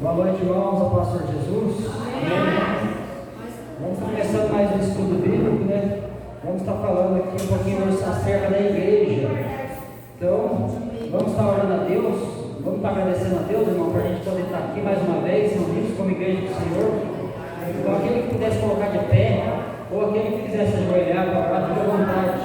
Boa noite, irmãos, ao pastor Jesus. Amém. Vamos começando mais um estudo bíblico, né? Vamos estar falando aqui um pouquinho acerca da igreja. Então, vamos estar orando a Deus, vamos estar agradecendo a Deus, irmão, para a gente poder estar aqui mais uma vez, reunidos como igreja do Senhor. Então, aquele que pudesse colocar de pé, ou aquele que quisesse ajoelhar, para fique à vontade,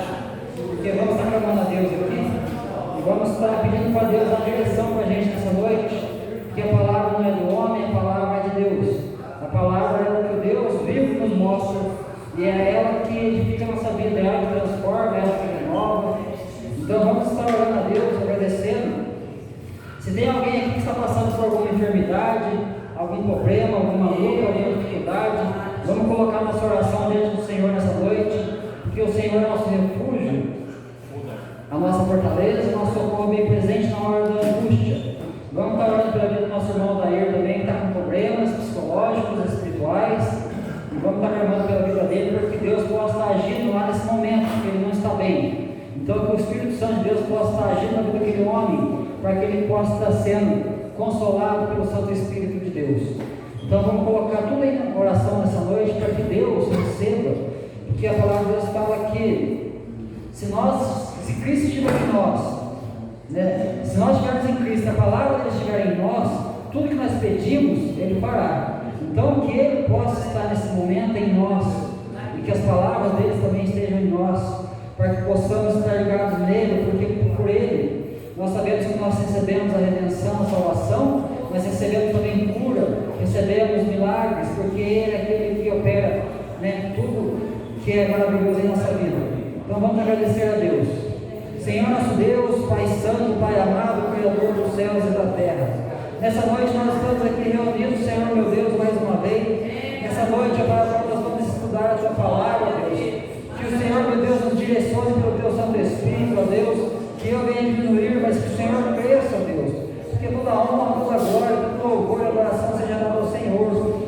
porque vamos estar clamando a Deus aqui, e vamos estar pedindo para Deus a direção para a gente nessa noite, porque a palavra não é do homem, a palavra é de Deus. A palavra é o que Deus vivo nos mostra, e é ela que edifica a nossa vida, é ela que transforma, é ela que renova. Então vamos estar orando a Deus, agradecendo. Se tem alguém aqui que está passando por alguma enfermidade, algum problema, alguma luta, alguma dificuldade, vamos colocar nossa oração diante do Senhor nessa noite, porque o Senhor é nosso refúgio, a nossa fortaleza, o nosso socorro bem presente na hora da angústia. Vamos estar orando pela vida do nosso irmão Dair também, que está com problemas psicológicos, espirituais, e vamos estar clamando pela vida dele, para que Deus possa estar agindo lá nesse momento, que ele não está bem. Então, que o Espírito Santo de Deus possa estar agindo na vida daquele homem, para que ele possa estar sendo consolado pelo Santo Espírito de Deus. Então, vamos colocar tudo aí na oração nessa noite, para que Deus receba, porque a palavra de Deus fala que se Cristo estiver em nós, né? Se nós estivermos em Cristo, a palavra dele estiver em nós, tudo que nós pedimos, ele fará. Então, que ele possa estar nesse momento em nós, e que as palavras dele também estejam em nós, para que possamos estar ligados nele, porque por ele nós sabemos que nós recebemos a redenção, a salvação, mas recebemos também cura, recebemos milagres, porque ele é aquele que opera, né, tudo que é maravilhoso em nossa vida. Então vamos agradecer a Deus. Senhor nosso Deus, Pai Santo, Pai amado, Criador dos céus e da terra, nessa noite nós estamos aqui reunidos, Senhor meu Deus, mais uma vez. Nessa noite, agora nós vamos estudar a Tua palavra, Deus. Que o Senhor, meu Deus, nos direcione pelo Teu Santo Espírito, ó Deus, que eu venha diminuir, mas que o Senhor cresça, ó Deus, porque toda honra, toda glória, todo louvor e adoração seja dado ao Senhor.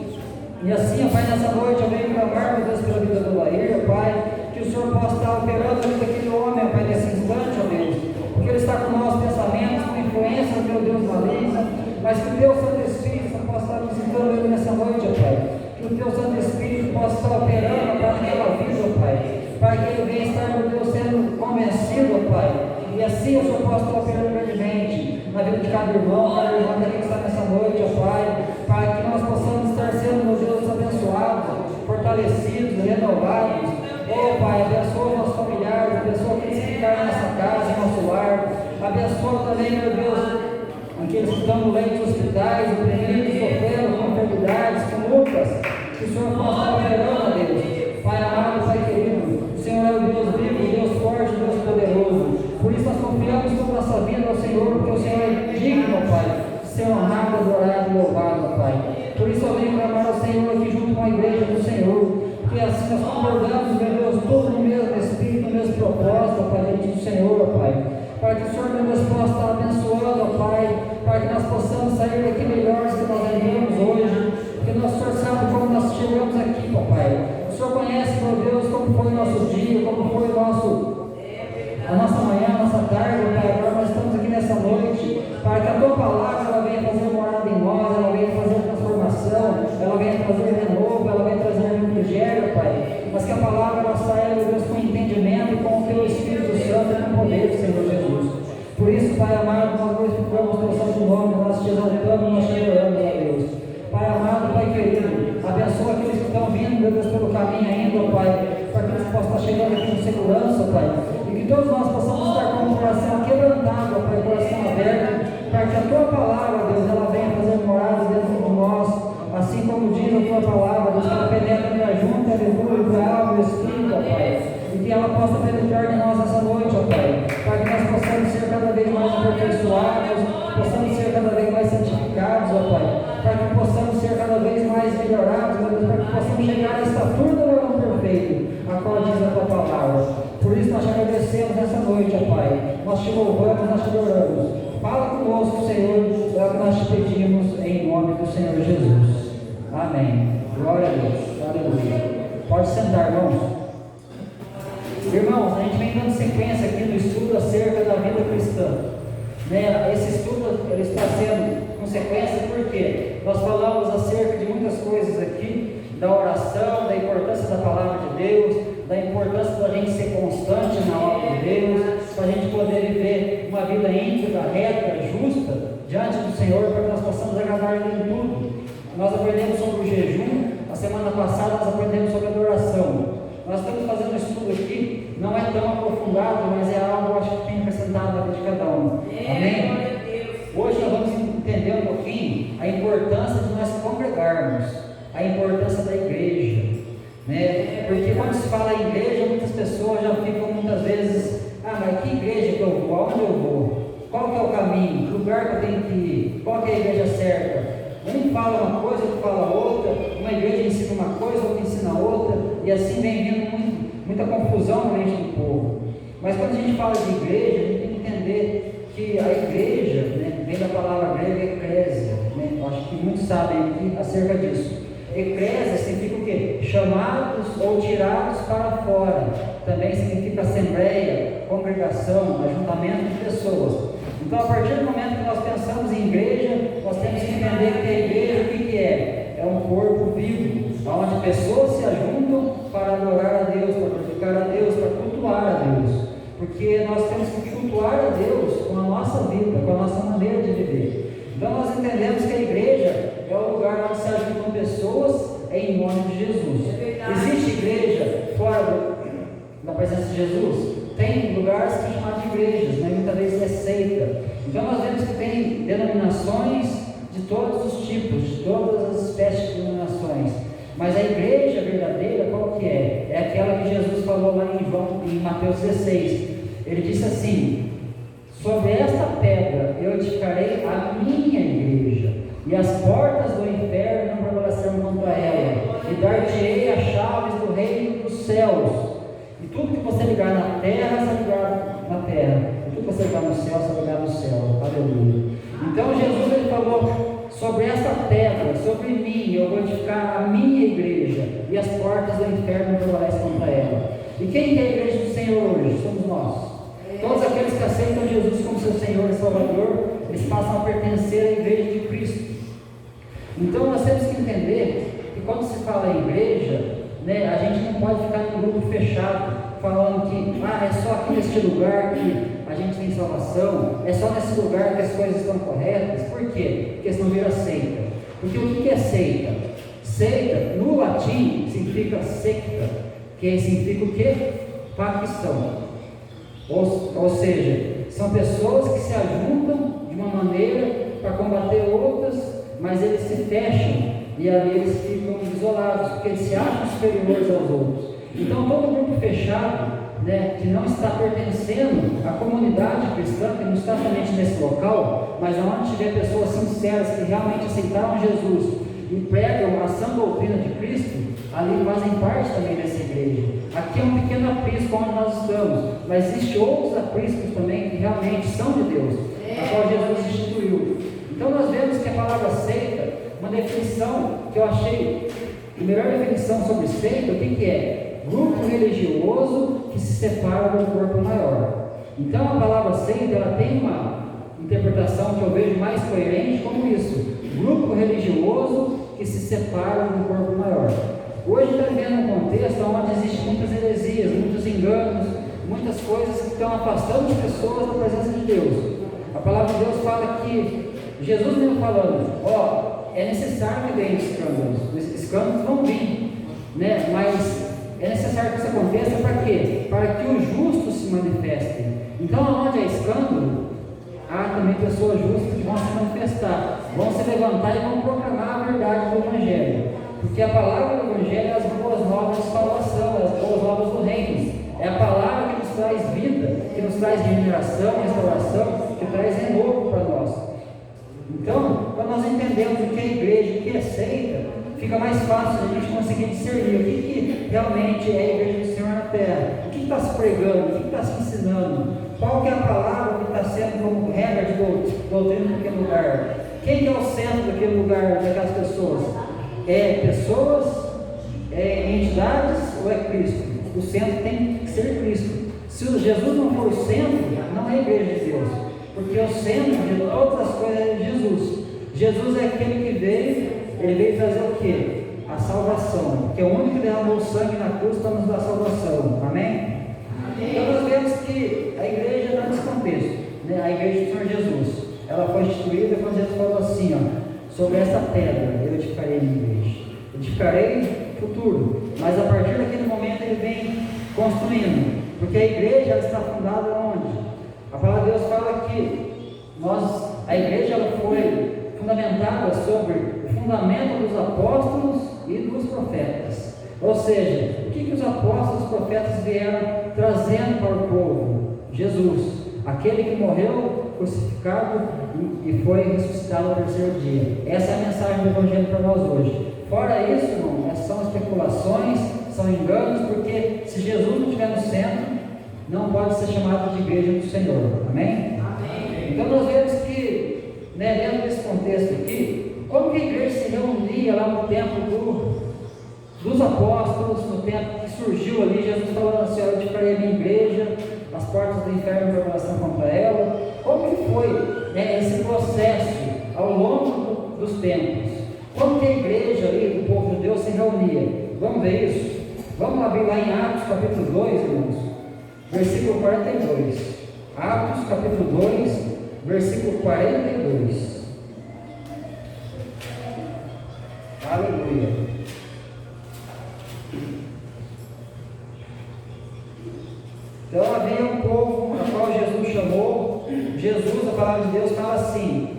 E assim, ó Pai, nessa noite eu venho clamar, meu Deus, pela vida do Lair, ó Pai, que o Senhor possa estar operando a vida daquele homem, ó Pai, nesse instante, ó Deus, porque ele está com nossos pensamentos, com influência, meu Deus, maligna, mas que o Teu Santo Espírito possa estar visitando ele nessa noite, ó Pai, que o Teu Santo Espírito possa estar operando, ó Pai, naquela vida, ó Pai, para que ele venha estar, meu Deus, sendo convencido, ó Pai, e assim o Senhor possa estar operando grandemente na vida de cada irmão que está nessa noite, ó Pai, para que nós possamos estar sendo, meu Deus, abençoados, fortalecidos, renovados. Ó Pai, abençoa os nossos familiares, abençoa aqueles que ficaram nessa casa, em nosso lar, abençoa também, meu Deus, aqueles que estão no leito dos hospitais, oprimidos, sofrendo com enfermidades, com lutas, que o Senhor possa estar operando, Deus. Pai amado, Pai querido, o Senhor é o Deus vivo, o Deus forte, o Deus poderoso. Por isso nós confiamos com nossa vida ao Senhor, porque o Senhor é digno, Pai, de ser honrado, adorado e louvado, Pai. Por isso eu venho clamar ao Senhor aqui junto com a igreja do Senhor, porque assim nós concordamos, meu Deus, todos no mesmo Espírito, no mesmo propósito, Pai, diante do Senhor, Pai, para que o Senhor, meu Deus, possa estar abençoando, Pai, para que nós possamos sair daqui melhores que nós viemos hoje, porque nós, Senhor, sabe como nós chegamos aqui, Pai. O Senhor conhece, meu Deus, como foi o nosso dia, como foi a nossa manhã, a nossa tarde, Pai. Agora nós estamos aqui nessa noite, para que a Tua palavra ela venha fazer morada em nós, ela venha fazer transformação, ela venha trazer renovo, ela venha trazer refrigério, Pai. Mas que a palavra ela saia, meu Deus, com entendimento e com o Teu Espírito Santo e com poder, Senhor Jesus. Por isso, Pai amado, nós glorificamos o Teu santo nome, nós te exaltamos, nós te adoramos, ó Deus. Pai amado, Pai querido, abençoa aqueles que estão vindo, meu Deus, pelo caminho ainda, ó Pai, para que eles possam estar chegando aqui com segurança, ó Pai, e que todos nós possamos estar com o coração quebrantado, ó Pai, coração aberto, para que a Tua palavra, Deus, ela venha fazer morada dentro de nós, assim como diz a Tua palavra, Deus, que ela penetra na junta, aleluia, para a alma e o Espírito, ó Pai, e que ela possa penetrar em nós essa noite, ó Pai, para que nós possamos ser cada vez mais aperfeiçoados, possamos ser cada vez mais santificados, ó Pai, para que possamos ser cada vez mais melhorados, meu Deus, para que possamos chegar à estatura do varão perfeito, a qual diz a Tua palavra. Por isso nós te agradecemos nessa noite, ó Pai, nós te louvamos, nós te adoramos. Fala conosco, Senhor, é o que nós te pedimos em nome do Senhor Jesus. Amém. Glória a Deus. Aleluia. Pode sentar, irmãos. Irmãos, a gente vem dando sequência aqui no estudo acerca da vida cristã. Esse estudo ele está sendo consequência, porque nós falamos acerca de muitas coisas aqui, da oração, da importância da palavra de Deus, da importância da gente ser constante na obra de Deus, para a gente poder viver uma vida íntegra, reta, justa, diante do Senhor, para que nós possamos agradar Ele em tudo. Nós aprendemos sobre o jejum, a semana passada nós aprendemos sobre a adoração. Nós estamos fazendo um estudo aqui, não é tão aprofundado, mas é algo, eu acho que tem acrescentado na vida de cada um. Amém? Hoje nós vamos entender um pouquinho a importância de nós congregarmos, a importância da igreja, né? Porque quando se fala em igreja, muitas pessoas já ficam muitas vezes, mas que igreja que eu vou? Aonde eu vou? Qual que é o caminho? Que lugar que eu tenho que ir? Qual que é a igreja certa? Um fala uma coisa, outro fala outra, uma igreja ensina uma coisa, outra ensina outra, e assim vem vindo muita confusão na mente do povo. Mas quando a gente fala de igreja, a gente tem que entender que a igreja, né, vem da palavra grega eclésia, né? Eu acho que muitos sabem aqui acerca disso. Eclésia significa o quê? Chamados ou tirados para fora. Também significa assembleia, congregação, ajuntamento de pessoas. Então, a partir do momento que nós pensamos em igreja, nós temos que entender que a igreja, o que é? É um corpo vivo, onde pessoas se ajuntam para adorar a Deus, para glorificar a Deus, para cultuar a Deus. Porque nós temos que cultuar a Deus com a nossa vida, com a nossa maneira de viver. Então, nós entendemos que a igreja é o lugar onde se ajuntam pessoas em nome de Jesus. Existe igreja fora da presença de Jesus? Tem lugares que são chamados de igrejas, né? Muitas vezes é seita. Então nós vemos que tem denominações de todos os tipos, de todas as espécies de denominações. Mas a igreja verdadeira, qual que é? É aquela que Jesus falou lá em Mateus 16. Ele disse assim: sobre esta pedra eu edificarei a minha igreja, e as portas do inferno não prevalecerão contra ela, e dar-te-ei as chaves do reino dos céus. E tudo que você ligar na terra, será ligado na terra. E tudo que você ligar no céu, será ligado no céu. Aleluia. Então Jesus ele falou sobre essa pedra, sobre mim, eu vou edificar a minha igreja, e as portas do inferno não prevalecem contra ela. E quem é a igreja do Senhor hoje? Somos nós. Todos aqueles que aceitam Jesus como seu Senhor e Salvador, eles passam a pertencer à igreja de Cristo. Então nós temos que entender que quando se fala em igreja, né, a gente não pode ficar em um grupo fechado, falando que é só aqui neste lugar que a gente tem salvação, é só nesse lugar que as coisas estão corretas. Por quê? Porque senão vira seita. Porque o que é seita? Seita, no latim, significa secta, que significa o quê? Facção. Ou seja, são pessoas que se ajuntam de uma maneira para combater outras, mas eles se fecham e ali eles ficam isolados, porque eles se acham superiores aos outros. Então todo grupo fechado, né, que não está pertencendo à comunidade cristã, que não está somente nesse local, mas onde tiver pessoas sinceras que realmente aceitaram Jesus e pregam a sã doutrina de Cristo, ali fazem parte também dessa igreja. Aqui é um pequeno aprisco onde nós estamos, mas existem outros apriscos também que realmente são de Deus, a qual Jesus instituiu. Então nós vemos que a palavra seita, uma definição que eu achei, a melhor definição sobre seita, o que é? Grupo religioso que se separa do corpo maior. Então a palavra seita, ela tem uma interpretação que eu vejo mais coerente como isso: grupo religioso que se separa do corpo maior. Hoje está vivendo um contexto onde existem muitas heresias, muitos enganos, muitas coisas que estão afastando as pessoas da presença de Deus. A palavra de Deus fala que Jesus mesmo falando, é necessário que venham escândalos. Os escândalos vão vir, né? Mas é necessário que isso aconteça para quê? Para que os justos se manifestem. Então, onde há escândalo, há também pessoas justas que vão se manifestar, vão se levantar e vão proclamar a verdade do Evangelho. Porque a palavra do Evangelho é as boas novas de salvação, as boas novas do reino. É a palavra que nos traz vida, que nos traz regeneração, restauração, que traz renovo para nós. Então, quando nós entendemos o que é igreja, o que é seita, fica mais fácil a gente conseguir discernir o que realmente é a igreja do Senhor na terra, o que está se pregando, o que está se ensinando, qual que é a palavra que está sendo como regra de doutrina naquele lugar, quem que é o centro daquele lugar, daquelas pessoas? É pessoas, é entidades ou é Cristo? O centro tem que ser Cristo. Se Jesus não for o centro, não é a igreja de Deus, porque o centro de todas as coisas é Jesus. Jesus é aquele que veio, ele veio trazer o quê? A salvação, que é o único que derramou sangue na cruz para nos dar salvação. Amém? Então nós vemos que a igreja está nesse contexto, né? A igreja do Senhor Jesus, ela foi instituída quando Jesus falou assim, ó, sobre essa pedra eu edificarei a minha igreja. Edificarei futuro, mas a partir daquele momento ele vem construindo, porque a igreja ela está fundada onde? A palavra de Deus fala que a igreja ela foi fundamentada sobre o fundamento dos apóstolos e dos profetas. Ou seja, o que os apóstolos e os profetas vieram trazendo para o povo? Jesus, aquele que morreu crucificado e foi ressuscitado ao terceiro dia. Essa é a mensagem do Evangelho para nós hoje. Fora isso, irmão, são especulações, são enganos, porque se Jesus não estiver no centro, não pode ser chamado de igreja do Senhor. Amém? Amém. Então nós vemos que, dentro desse contexto aqui, como que a igreja se reunia lá no tempo dos apóstolos, no tempo que surgiu ali, Jesus falando assim, eu edificarei a minha igreja, as portas do inferno preparação contra ela. Como que foi esse processo ao longo dos tempos? Como que a igreja ali, do povo de Deus, se reunia? Vamos ver isso? Vamos abrir lá em Atos capítulo 2, irmãos, versículo 42. Atos capítulo 2, versículo 42. Aleluia. Então havia um povo a qual Jesus chamou. Jesus, a palavra de Deus fala assim: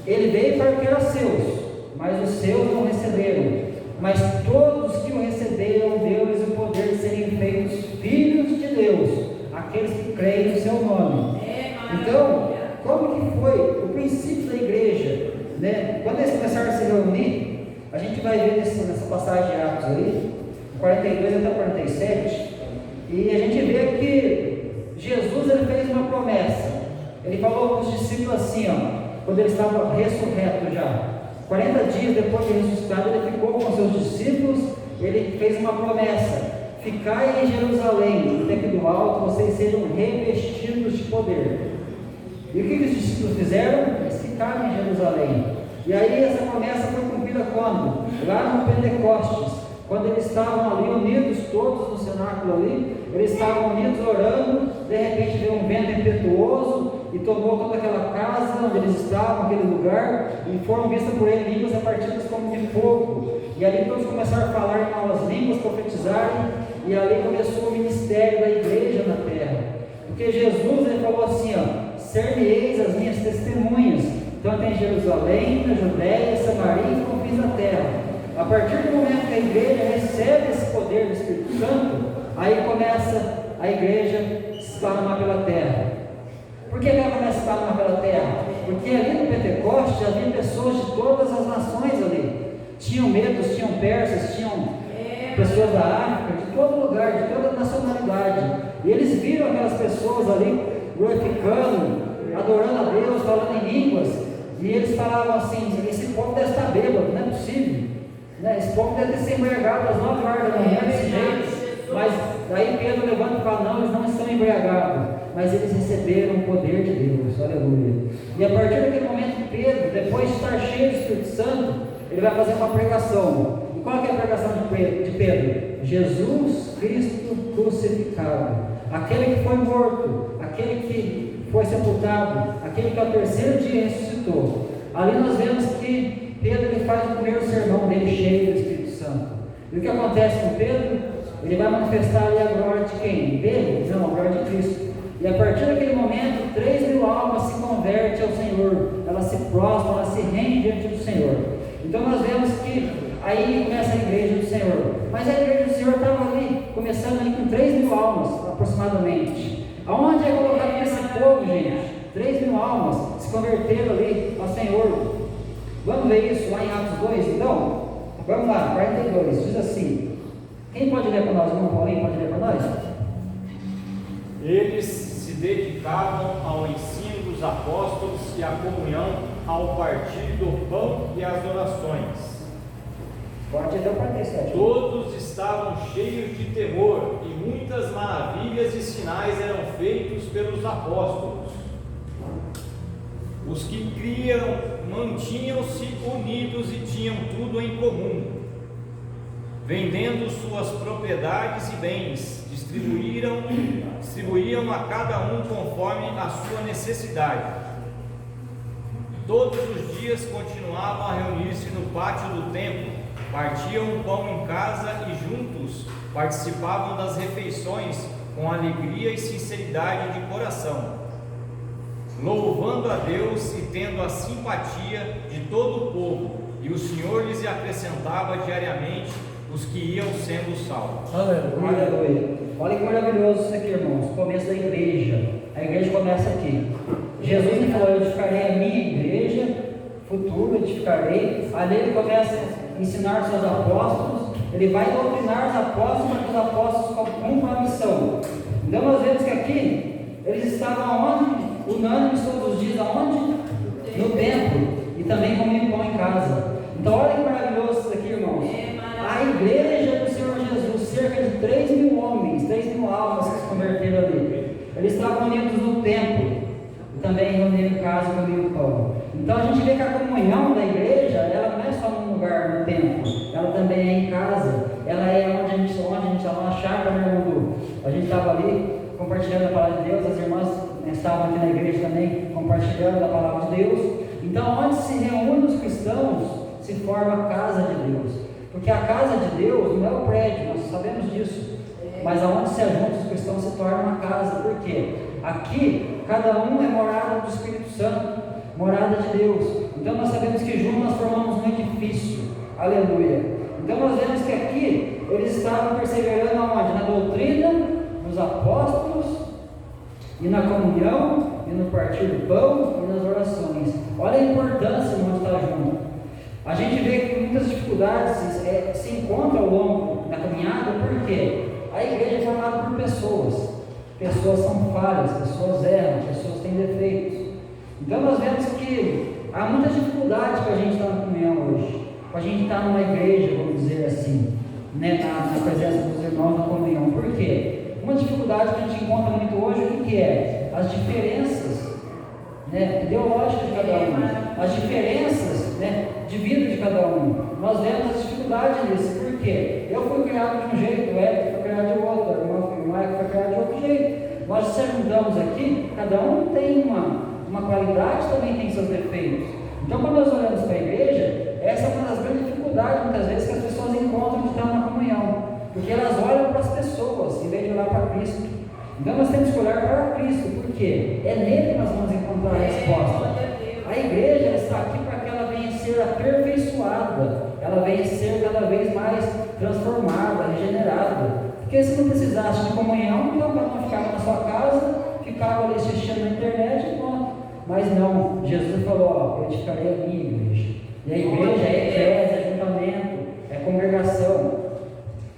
ele veio para o que era seus, mas os seus não receberam. Mas todos que o receberam, deu-lhes o poder de serem feitos filhos de Deus, aqueles que creem no seu nome. Então, como que foi o princípio da igreja? Quando eles começaram a se reunir, a gente vai ver nessa passagem de Atos ali, 42 até 47, e a gente vê que Jesus ele fez uma promessa. Ele falou para os discípulos assim, quando ele estava ressurreto já, 40 dias depois de ressuscitado, ele ficou com seus discípulos. Ele fez uma promessa: ficai em Jerusalém, até que do alto vocês sejam revestidos de poder. E o que os discípulos fizeram? Eles ficaram em Jerusalém. E aí essa promessa foi cumprida quando? Lá no Pentecostes, quando eles estavam ali unidos, todos no cenáculo ali, eles estavam unidos orando. De repente veio um vento impetuoso e tomou toda aquela casa onde eles estavam, aquele lugar, e foram vistas por ele línguas repartidas como de fogo. E ali todos começaram a falar em novas línguas, profetizarem, e ali começou o ministério da igreja na terra. Porque Jesus ele falou assim: ser-me-eis as minhas testemunhas, tanto em Jerusalém, na Judéia, Samaria e confins da terra. A partir do momento que a igreja recebe esse poder do Espírito Santo, aí começa a igreja a se esparramar pela terra. Por que ela começa a se esparramar pela terra? Porque ali no Pentecostes havia pessoas de todas as nações ali. Tinham medos, tinham persas, tinham pessoas da África, de todo lugar, de toda nacionalidade. E eles viram aquelas pessoas ali glorificando, adorando a Deus, falando em línguas. E eles falavam assim: esse povo deve estar bêbado, não é possível. Esse povo deve ter se embriagado às 9 horas da manhã desse jeito. Mas aí Pedro levanta e fala: não, eles não estão embriagados, mas eles receberam o poder de Deus. Aleluia. E a partir daquele momento, Pedro, depois de estar cheio do Espírito Santo, ele vai fazer uma pregação. E qual é a pregação de Pedro? Jesus Cristo crucificado, aquele que foi morto, aquele que foi sepultado, aquele que ao terceiro dia ressuscitou. Ali nós vemos que Pedro ele faz o primeiro sermão dele cheio do Espírito Santo. E o que acontece com Pedro? Ele vai manifestar ali a glória de quem? Dele? Não, a glória de Cristo. E a partir daquele momento, 3.000 almas se convertem ao Senhor. Elas se prostram, elas se rendem diante do Senhor. Então nós vemos que aí começa a igreja do Senhor. Mas a igreja do Senhor estava ali, começando ali com 3.000 almas aproximadamente. Aonde é colocado esse povo, gente? 3.000 almas se converteram ali ao Senhor. Vamos ver isso lá em Atos 2, então? Vamos lá, 42, diz assim. Quem pode ler para nós? Irmão Paulinho, pode ler para nós? Eles se dedicavam ao ensino dos apóstolos e à comunhão, ao partir do pão e às orações. Pode até o 47. Todos estavam cheios de temor, e muitas maravilhas e sinais eram feitos pelos apóstolos. Os que criam mantinham-se unidos e tinham tudo em comum. Vendendo suas propriedades e bens, distribuíam a cada um conforme a sua necessidade. Todos os dias continuavam a reunir-se no pátio do templo, partiam o pão em casa e juntos participavam das refeições com alegria e sinceridade de coração, louvando a Deus e tendo a simpatia de todo o povo, e o Senhor lhes acrescentava diariamente os que iam sendo salvos. Aleluia. Olha que maravilhoso isso aqui, irmãos. O começo da igreja. A igreja começa aqui. Jesus me falou: eu edificarei a minha igreja, futuro edificarei. Ali ele começa a ensinar seus apóstolos. Ele vai doutrinar os apóstolos para que os apóstolos cumpram a missão. Então nós vemos que aqui eles estavam onde? Unânimes todos os dias. Aonde? No templo. E também comiam pão em casa. Então olha que maravilhoso isso aqui, irmãos. A igreja do Senhor Jesus, cerca de 3.000 homens, 3.000 almas que se converteram ali. Eles estavam unidos no templo e também reuniram em casa e comiam pão. Então a gente vê que a comunhão da igreja, ela não é só num lugar, no templo, ela também é em casa. Ela é onde a gente estava na chácara, né, irmão? A gente estava ali compartilhando a palavra de Deus, as irmãs estavam aqui na igreja também compartilhando a palavra de Deus. Então onde se reúnem os cristãos, se forma a casa de Deus. Porque a casa de Deus não é o prédio, nós sabemos disso. Mas aonde se ajuntam os cristãos se torna uma casa. Por quê? Aqui, cada um é morada do Espírito Santo, morada de Deus. Então nós sabemos que juntos nós formamos um edifício. Aleluia. Então nós vemos que aqui, eles estavam perseverando aonde? Na doutrina, nos apóstolos, e na comunhão, e no partir do pão, e nas orações. Olha a importância de nós estar juntos. A gente vê que muitas dificuldades se encontram ao longo da caminhada, porque a igreja é formada por pessoas. Pessoas são falhas, pessoas erram, pessoas têm defeitos. Então nós vemos que há muitas dificuldades para a gente estar na comunhão hoje, para a gente estar numa igreja, vamos dizer assim, né, na presença dos irmãos na comunhão. Por quê? Uma dificuldade que a gente encontra muito hoje, o que é? As diferenças, né, ideológicas de cada um, as diferenças, né, de vida de cada um. Nós vemos as dificuldades nisso. Por quê? Eu fui criado de um jeito, o Eric foi criado de outro, o Mike foi criado de outro jeito. Nós se ajudamos aqui, cada um tem uma qualidade, também tem seus defeitos. Então quando nós olhamos para a igreja, essa é uma das grandes dificuldades muitas vezes que as pessoas encontram de estar na comunhão, porque elas olham para as pessoas em vez de olhar para Cristo. Então nós temos que olhar para Cristo, porque é nele que nós vamos encontrar a resposta. A igreja está aqui para que ela venha a ser aperfeiçoada, ela venha a ser cada vez mais transformada, regenerada. Porque se não precisasse de comunhão, então cada um ficava na sua casa, ficava ali assistindo na internet e pronto. Mas não, Jesus falou: ó, eu edificarei a minha igreja. E a igreja é eclésia, é ajuntamento, é congregação.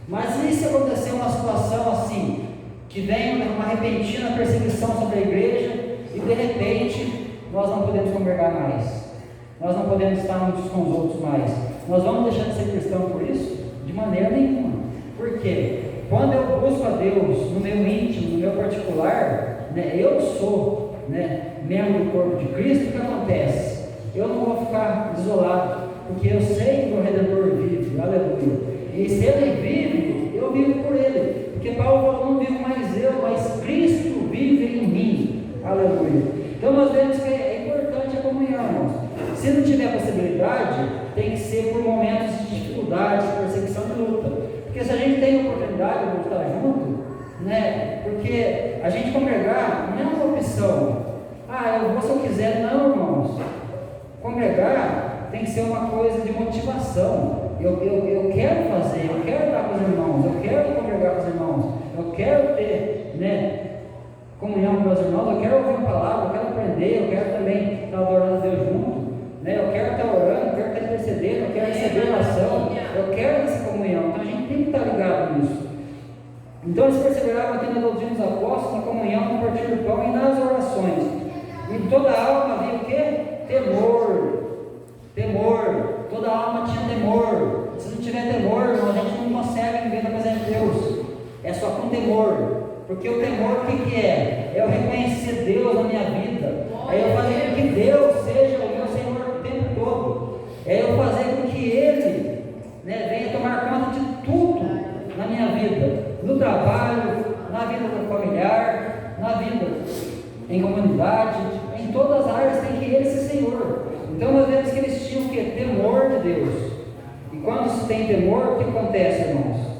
Mas e se acontecer uma situação assim, que vem uma repentina perseguição sobre a igreja e de repente nós não podemos congregar mais, nós não podemos estar uns com os outros mais, nós vamos deixar de ser cristão por isso? De maneira nenhuma. Por quê? Quando eu busco a Deus no meu íntimo, no meu particular, né, eu sou, né, membro do corpo de Cristo, o que acontece? Eu não vou ficar isolado, porque eu sei que o Redentor vive, aleluia. E se Ele vive, eu vivo por Ele. Porque Paulo falou: não vivo mais eu, mas Cristo vive em mim, aleluia. Então nós vemos que é importante a comunhão, irmãos. Se não tiver possibilidade, tem que ser por momentos de dificuldade, de perseguição e luta. Porque se a gente tem a oportunidade de estar junto, né? Porque a gente congregar não é uma opção. Eu vou se eu quiser. Não, irmãos. Congregar tem que ser uma coisa de motivação. Eu quero fazer, eu quero estar com os irmãos, eu quero congregar com os irmãos, eu quero ter, né, comunhão com os irmãos, eu quero ouvir a palavra, eu quero aprender, eu quero também estar adorando a Deus junto, né, eu quero estar orando, eu quero estar intercedendo, eu quero receber oração, eu quero essa comunhão. Então a gente tem que estar ligado nisso. Então eles perseveravam aqui na doutrina dos apóstolos, na comunhão, no partir do pão e nas orações. Em toda a alma havia o quê? Temor. Toda a alma tinha temor. Se não tiver temor, a gente não consegue viver na presença de Deus. É só com temor. Porque o temor o que é? É eu reconhecer Deus na minha vida. É eu fazer com que Deus seja o meu Senhor o tempo todo. É eu fazer com que Ele, né, venha tomar conta de tudo na minha vida, no trabalho, na vida familiar, na vida em comunidade, em todas as áreas tem que Ele ser Senhor. Então nós vemos que eles tinham o que? Temor de Deus. E quando se tem temor, o que acontece, irmãos?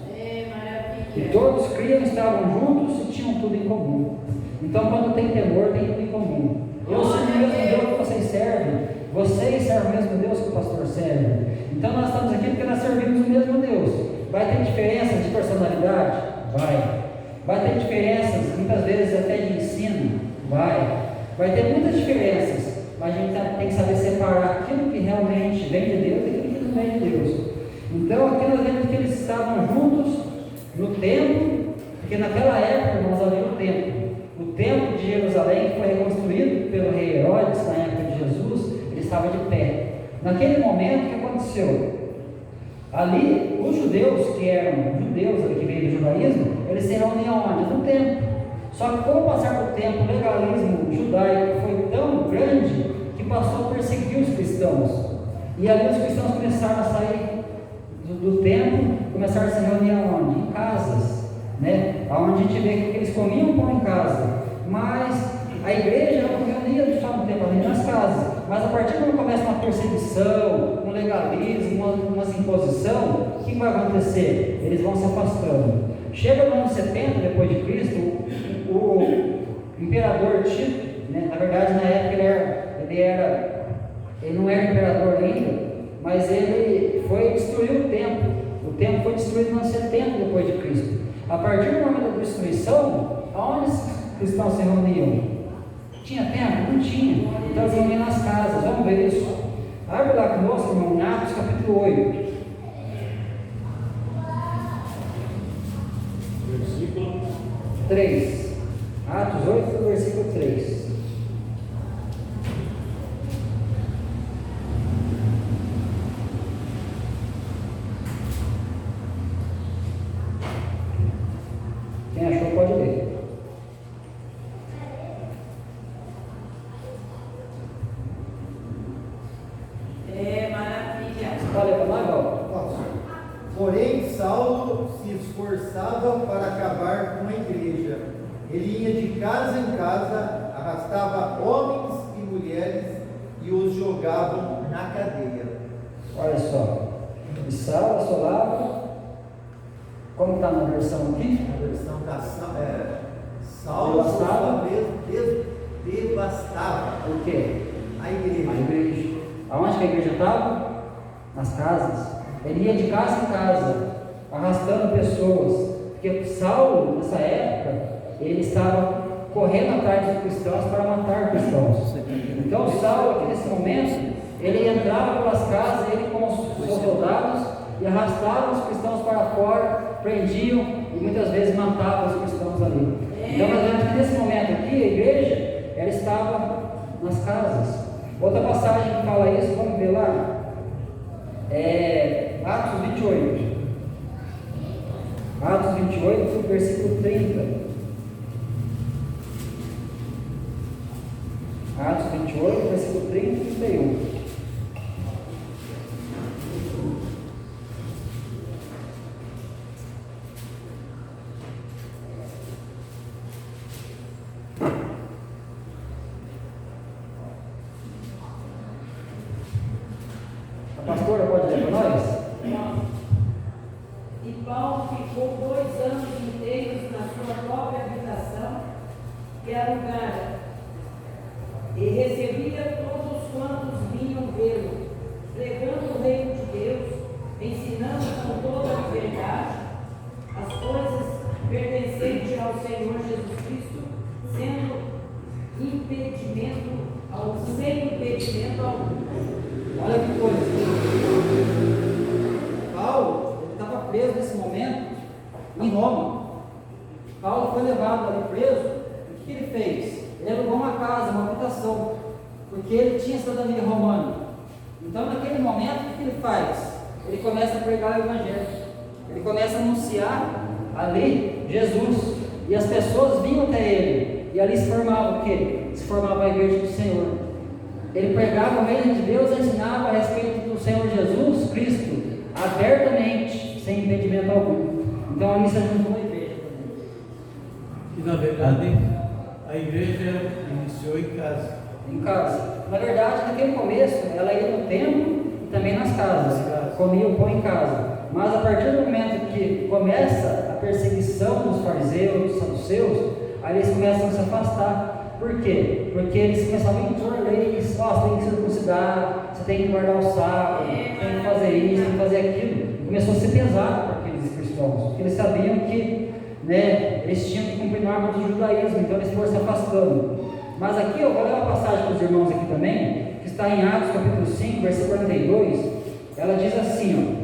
E todos criam, estavam juntos e tinham tudo em comum. Então quando tem temor, tem tudo em comum. Eu sou o mesmo Deus que vocês servem o mesmo Deus que o pastor serve. Então nós estamos aqui porque nós servimos o mesmo Deus. Vai ter diferenças de personalidade? Vai ter diferenças, muitas vezes até de ensino? Vai ter muitas diferenças, mas a gente tem que saber separar aquilo que realmente vem de Deus e aquilo que não vem de Deus. Então aqui nós vemos que eles estavam juntos no templo, porque naquela época, irmãos, havia o templo. O templo de Jerusalém, que foi reconstruído pelo rei Herodes na época de Jesus, ele estava de pé. Naquele momento, o que aconteceu? Ali, os judeus, que eram judeus, que veio do judaísmo, eles se reuniam onde? No templo. Só que com o passar do tempo, o legalismo judaico foi tão grande que passou a perseguir os cristãos. E ali os cristãos começaram a sair do templo, começaram a se reunir onde? Em casas, né? Onde a gente vê que eles comiam pão em casa, mas a igreja não reunia só no templo, ali nas casas. Mas a partir de quando começa uma perseguição, um legalismo, uma imposição, o que vai acontecer? Eles vão se afastando. Chega no ano 70 depois de Cristo, o imperador Tito, né? Na verdade na época ele não era imperador ainda, mas ele foi destruir o templo. O templo foi destruído no ano 70 depois de Cristo. A partir do momento da destruição, aonde os cristãos se reuniam? Tinha templo? Não tinha. Então eles reuniam nas casas. Vamos ver isso. Abre lá conosco, irmão, em Atos capítulo 8. Versículo 3. Atos 8, versículo 3. Quem achou pode ler. Maravilha. Está lendo mais, Val? Porém, Saulo se esforçava para acabar com a igreja. Ele ia de casa em casa, arrastava homens e mulheres e os jogavam na cadeia. Olha só. E Saulo assolava. Como está na versão aqui? A versão da Saulo, por sua vez, devastava O quê? a igreja. A igreja. Aonde que a igreja estava? Nas casas. Ele ia de casa em casa, arrastando pessoas. Porque Saulo, nessa época, ele estava correndo atrás dos cristãos para matar cristãos. Então Saulo, aqui nesse momento, ele entrava pelas casas, ele com os seus soldados, e arrastava os cristãos para fora, prendiam e muitas vezes matavam os cristãos ali. Então nós vemos que nesse momento aqui, a igreja, ela estava nas casas. Outra passagem que fala isso, vamos ver lá, Atos 28. Atos 28, versículo 30. Atos 28, versículo 30 e 31. A pastora pode ler para nós? E Paulo ficou 2 anos inteiros na sua própria habitação, que alugara, e recebia todos quantos vinham vê-lo, pregando o reino de Deus, ensinando com toda a liberdade as coisas pertencentes ao Senhor Jesus Cristo, sem impedimento algum. Olha que coisa. Paulo, ele estava preso nesse momento em Roma. Paulo foi levado ali preso. O que ele fez? Ele alugou uma casa, uma habitação, porque ele tinha cidadania romana. Então, naquele momento, o que ele faz? Ele começa a pregar o Evangelho. Ele começa a anunciar ali Jesus. E as pessoas vinham até ele. E ali se formava o quê? Se formava a igreja do Senhor. Ele pregava o reino de Deus, ensinava a respeito do Senhor Jesus Cristo, abertamente, sem impedimento algum. Então ali se juntou a igreja. E na verdade, a igreja iniciou em casa. Em casa. Na verdade, naquele começo, ela ia no templo e também nas casas. Comia o pão em casa. Mas a partir do momento que começa a perseguição dos fariseus, dos saduceus, aí eles começam a se afastar. Por quê? Porque eles começavam a impor leis. Ó, você tem que circuncidar, você tem que guardar o sábado, tem que fazer isso, tem que fazer aquilo. E começou a ser pesado para aqueles cristãos, porque eles sabiam que, né, eles tinham que cumprir normas do judaísmo, então eles foram se afastando. Mas aqui eu vou ler uma passagem para os irmãos aqui também, que está em Atos capítulo 5, versículo 42. Ela diz assim,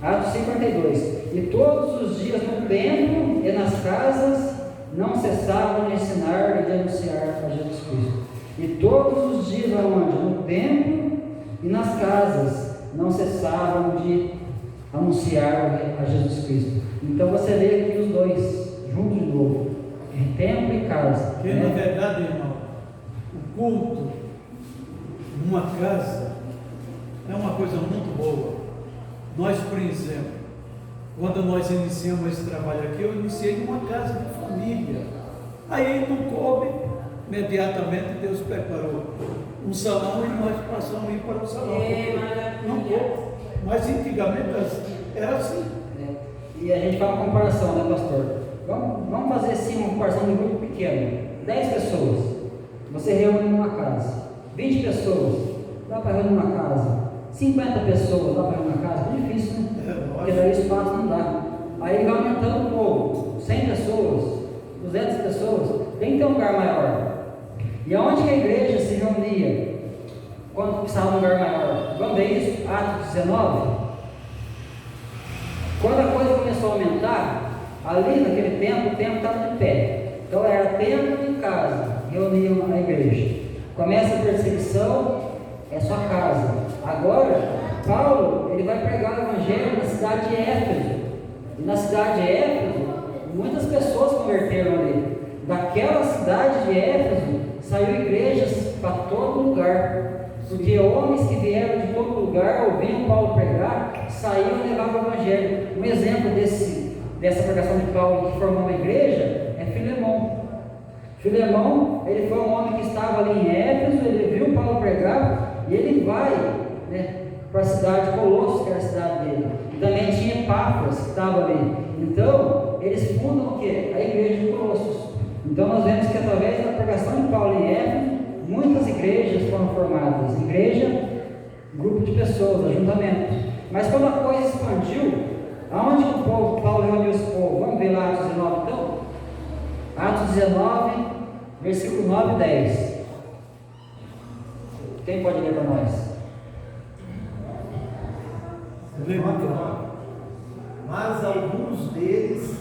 ó, Atos 5, 42: E todos os dias no templo e nas casas não cessavam de ensinar e de anunciar a Jesus Cristo. E todos os dias aonde? No templo e nas casas não cessavam de anunciar a Jesus Cristo. Então você vê aqui os dois juntos de novo, em templo e casa. Porque na verdade, irmão, o culto numa casa é uma coisa muito boa. Nós, por exemplo, quando nós iniciamos esse trabalho aqui, eu iniciei numa casa de família. Aí não coube, imediatamente Deus preparou um salão e nós passamos a ir para o salão. Não coube. Mas antigamente era assim. E a gente faz uma comparação, né, pastor? Vamos fazer assim uma comparação de um grupo pequeno. 10 pessoas, você reúne numa casa. 20 pessoas, dá para reunir numa casa. 50 pessoas, dá para reunir numa casa? É difícil, né? Porque daí espaço não dá. Aí ele vai aumentando um pouco. 100 pessoas, 200 pessoas, tem que ter um lugar maior. E aonde que a igreja se reunia quando precisava de um lugar maior? Vamos ver isso? Atos 19. Quando a coisa começou a aumentar, ali naquele tempo, o templo estava de pé. Então era templo e casa, reuniam a igreja. Começa a perseguição, é sua casa. Agora, Paulo, ele vai pregar o evangelho na cidade de Éfeso. E na cidade de Éfeso, muitas pessoas converteram ali. Daquela cidade de Éfeso, saiu igrejas para todo lugar. Porque homens que vieram de todo lugar, ouviam Paulo pregar, saíam e levavam o evangelho. Um exemplo dessa pregação de Paulo que formou uma igreja é Filemão. Filemão, ele foi um homem que estava ali em Éfeso, ele viu Paulo pregar e ele vai, né, para a cidade de Colossos, que era a cidade dele. E também tinha Epáfras, que estava ali. Então, eles fundam o quê? A igreja de Colossos. Então, nós vemos que através da pregação de Paulo em Éfeso, muitas igrejas foram formadas. Igreja, grupo de pessoas, ajuntamento. Mas quando a coisa expandiu, aonde que o povo, Paulo reuniu esse povo? Vamos ver lá Atos 19 então? Atos 19, versículo 9 e 10. Quem pode ler para nós? Mas alguns deles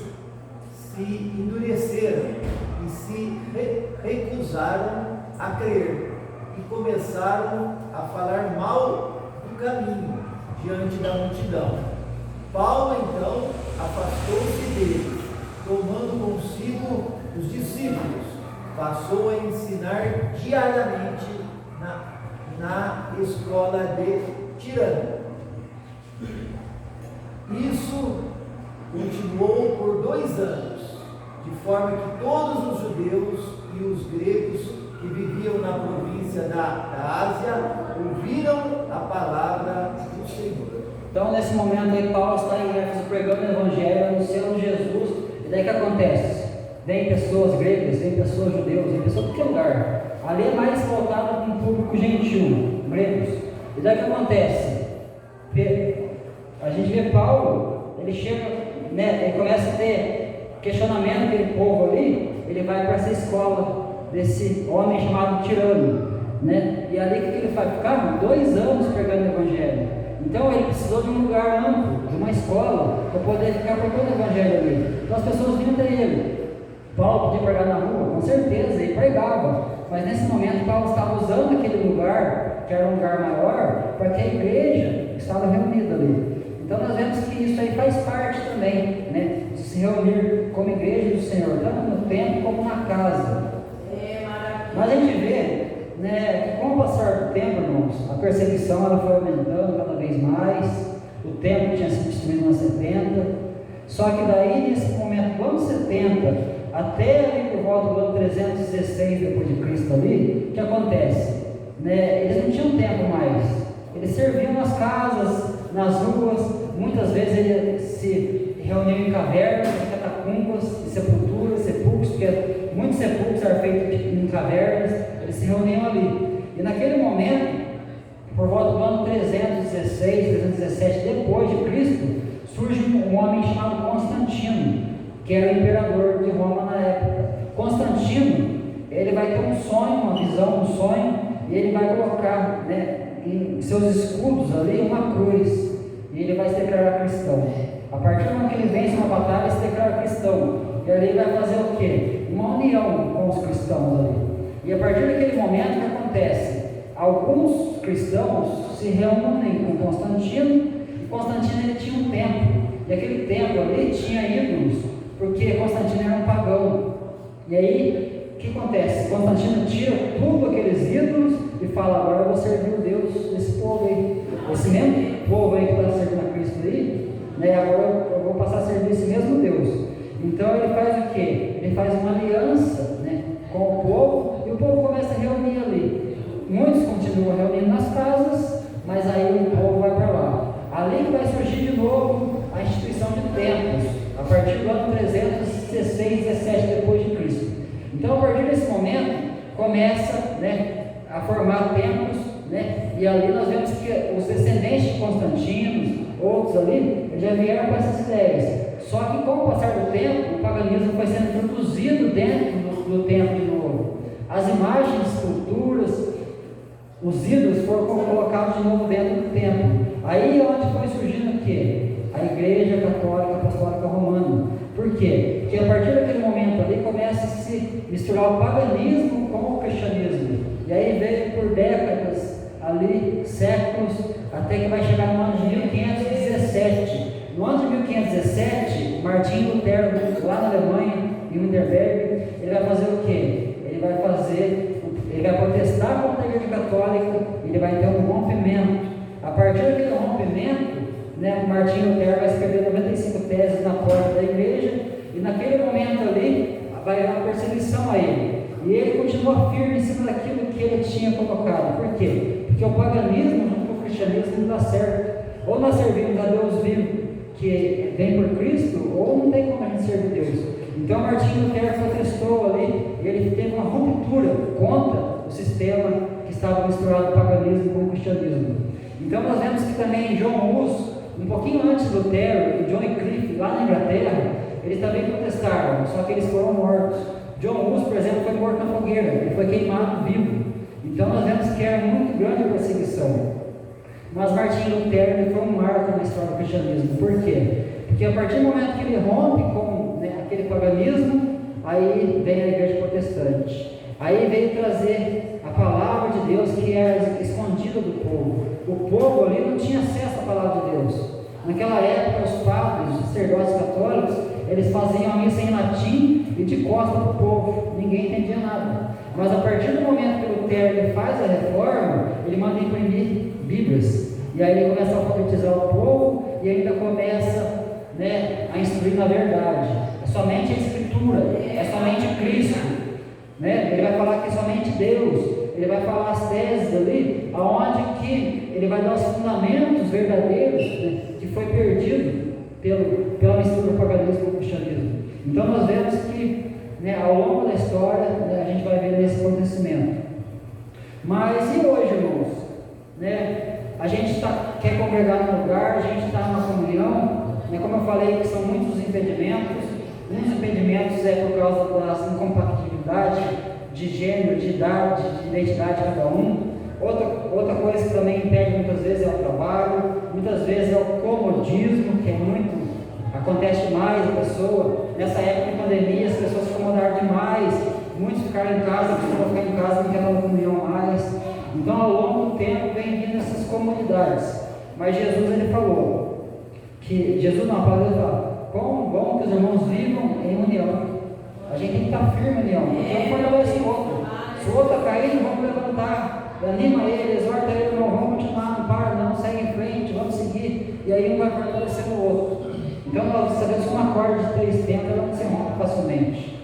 se endureceram e se recusaram a crer e começaram a falar mal do caminho diante da multidão. Paulo então afastou-se deles, tomando consigo os discípulos, passou a ensinar diariamente na escola de Tirano. Isso continuou por 2 anos, de forma que todos os judeus e os gregos que viviam na província da Ásia ouviram a palavra do Senhor. Então, nesse momento aí, Paulo está em Éfeso pregando o evangelho, anunciando Jesus. E daí o que acontece? Vem pessoas gregas, vem pessoas judeus, vem pessoas de qualquer lugar. Ali é mais voltado para um público gentil, gregos. E daí o que acontece? A gente vê Paulo, ele chega, né, ele começa a ter questionamento daquele povo ali, ele vai para essa escola desse homem chamado Tirano, né? E ali o que ele faz? Ficar 2 anos pregando o evangelho. Então ele precisou de um lugar amplo, de uma escola, para poder ficar pregando o evangelho ali. Então as pessoas vinham até ele. Paulo podia pregar na rua, com certeza, ele pregava. Mas nesse momento Paulo estava usando aquele lugar, que era um lugar maior, para que a igreja estava reunida ali. Então nós vemos que isso aí faz parte também, né, de se reunir como igreja do Senhor, tanto no templo como na casa. Mas a gente vê, né, que com o passar do tempo, irmãos, a perseguição ela foi aumentando cada vez mais, o templo tinha sido destruído nos 70, só que daí nesse momento do ano 70, até ali por volta do ano 316 depois de Cristo ali, o que acontece? Né, eles não tinham tempo mais, eles serviam nas casas, nas ruas, muitas vezes eles se reuniam em cavernas, em catacumbas, em sepulcros, porque muitos sepulcros eram feitos em cavernas, eles se reuniam ali. E naquele momento, por volta do ano 316, 317 depois de Cristo, surge um homem chamado Constantino, que era o imperador de Roma na época. Constantino, ele vai ter um sonho, uma visão, um sonho, e ele vai colocar, né, em seus escudos ali uma cruz, e ele vai se declarar cristão. A partir do momento que ele vence uma batalha, ele se declara cristão, e ali ele vai fazer o quê? Uma união com os cristãos ali. E a partir daquele momento, o que acontece? Alguns cristãos se reúnem com Constantino, e Constantino ele tinha um templo, e aquele templo ali tinha ídolos, porque Constantino era um pagão. E aí, o que acontece? Constantino tira tudo aqueles ídolos e fala: agora eu vou servir o Deus desse povo aí, esse mesmo povo aí que está servindo a Cristo aí, né? Agora eu vou passar a servir esse mesmo Deus. Então ele faz o quê? Ele faz uma aliança, né, com o povo, e o povo começa a reunir ali. Muitos continuam reunindo nas casas, mas aí o povo vai para lá. Ali que vai surgir de novo a instituição de templos, a partir do ano 316, 17 depois de Cristo. Então, a partir desse momento, começa, né, a formar templos, né, e ali nós vemos que os descendentes de Constantino, outros ali, eles já vieram com essas ideias. Só que com o passar do tempo, o paganismo foi sendo introduzido dentro do templo de novo. As imagens, esculturas, os ídolos foram colocados de novo dentro do templo. Aí é onde foi surgindo o quê? A Igreja Católica Apostólica Romana. Por quê? Porque a partir daquele momento ali começa a se misturar o paganismo com o cristianismo. E aí veio por décadas, ali, séculos, até que vai chegar no ano de 1517. No ano de 1517, Martinho Lutero, lá na Alemanha, em Wittenberg, ele vai fazer o quê? Ele vai protestar contra a Igreja Católica, ele vai ter um rompimento. A partir daquele rompimento, né, Martinho Lutero vai escrever 95 teses na porta da igreja, e naquele momento ali vai haver uma perseguição a ele. E ele continua firme em cima daquilo que ele tinha colocado. Por quê? Porque o paganismo junto com o cristianismo não dá certo. Ou nós servimos a Deus vivo, que vem por Cristo, ou não tem como a gente servir Deus. Então Martinho Lutero protestou ali, e ele teve uma ruptura contra o sistema que estava misturado o paganismo com o cristianismo. Então nós vemos que também John Hus, um pouquinho antes de Lutero, e John Wycliffe, lá na Inglaterra, eles também protestaram, só que eles foram mortos. John Hus, por exemplo, foi morto na fogueira, ele foi queimado vivo. Então nós vemos que era muito grande a perseguição. Mas Martinho Lutero ele foi um marco na história do cristianismo. Por quê? Porque a partir do momento que ele rompe com, né, aquele paganismo, aí vem a igreja protestante. Aí veio trazer a palavra de Deus que era escondida do povo. O povo ali não tinha acesso à palavra de Deus. Naquela época, os padres, os sacerdotes católicos, eles faziam a missa em latim e de costas para o povo. Ninguém entendia nada. Mas a partir do momento que Lutero ele faz a reforma, ele manda imprimir Bíblias. E aí ele começa a alfabetizar o povo e ainda começa, né, a instruir na verdade. É somente a Escritura, é somente Cristo. Né? Ele vai falar que é somente Deus. Ele vai falar as teses ali, aonde que ele vai dar os fundamentos verdadeiros, né, que foi perdido pela mistura do paganismo com o cristianismo. Então nós vemos que, né, ao longo da história, né, a gente vai ver esse acontecimento. Mas e hoje, irmãos? Né? A gente quer congregar no lugar, a gente está numa comunhão, né? Como eu falei, que são muitos impedimentos. Um dos impedimentos é por causa da incompatibilidade de gênero, de idade, de identidade de cada um. Outra coisa que também impede muitas vezes é o trabalho, muitas vezes é o comodismo, que é muito, acontece demais a pessoa. Nessa época de pandemia, as pessoas se acomodaram demais, muitos ficaram em casa, precisam ficar em casa, não querem uma comunhão mais. Então, ao longo do tempo, vem vindo essas comodidades. Mas Jesus, ele falou que Jesus não fala, como bom que os irmãos vivam em união. A gente tem que estar firme em união, porque um fortalece o outro. Se o outro está caindo, vamos levantar, anima ele, exorta ele, não, vamos continuar, não para, não, segue em frente, vamos seguir, e aí um vai fortalecendo o outro. Então nós sabemos que uma corda de 3 tendas ela não se rompe facilmente,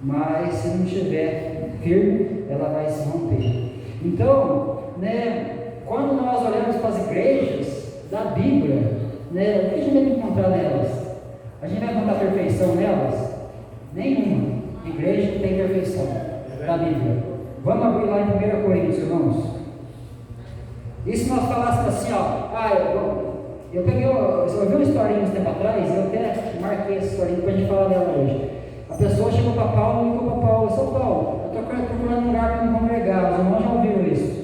mas se não estiver firme, ela vai se romper. Então, né, quando nós olhamos para as igrejas da Bíblia, né, o que a gente vai encontrar nelas? A gente vai encontrar perfeição nelas? Nenhuma igreja tem perfeição da Bíblia. Vamos abrir lá em 1 Coríntios, irmãos. E se nós falássemos assim, eu vi uma historinha uns tempo atrás, eu até marquei essa historinha para a gente falar dela hoje. A pessoa chegou para Paulo e ligou para Paulo: São Paulo, eu estou procurando um lugar para me congregar. Os irmãos já ouviram isso.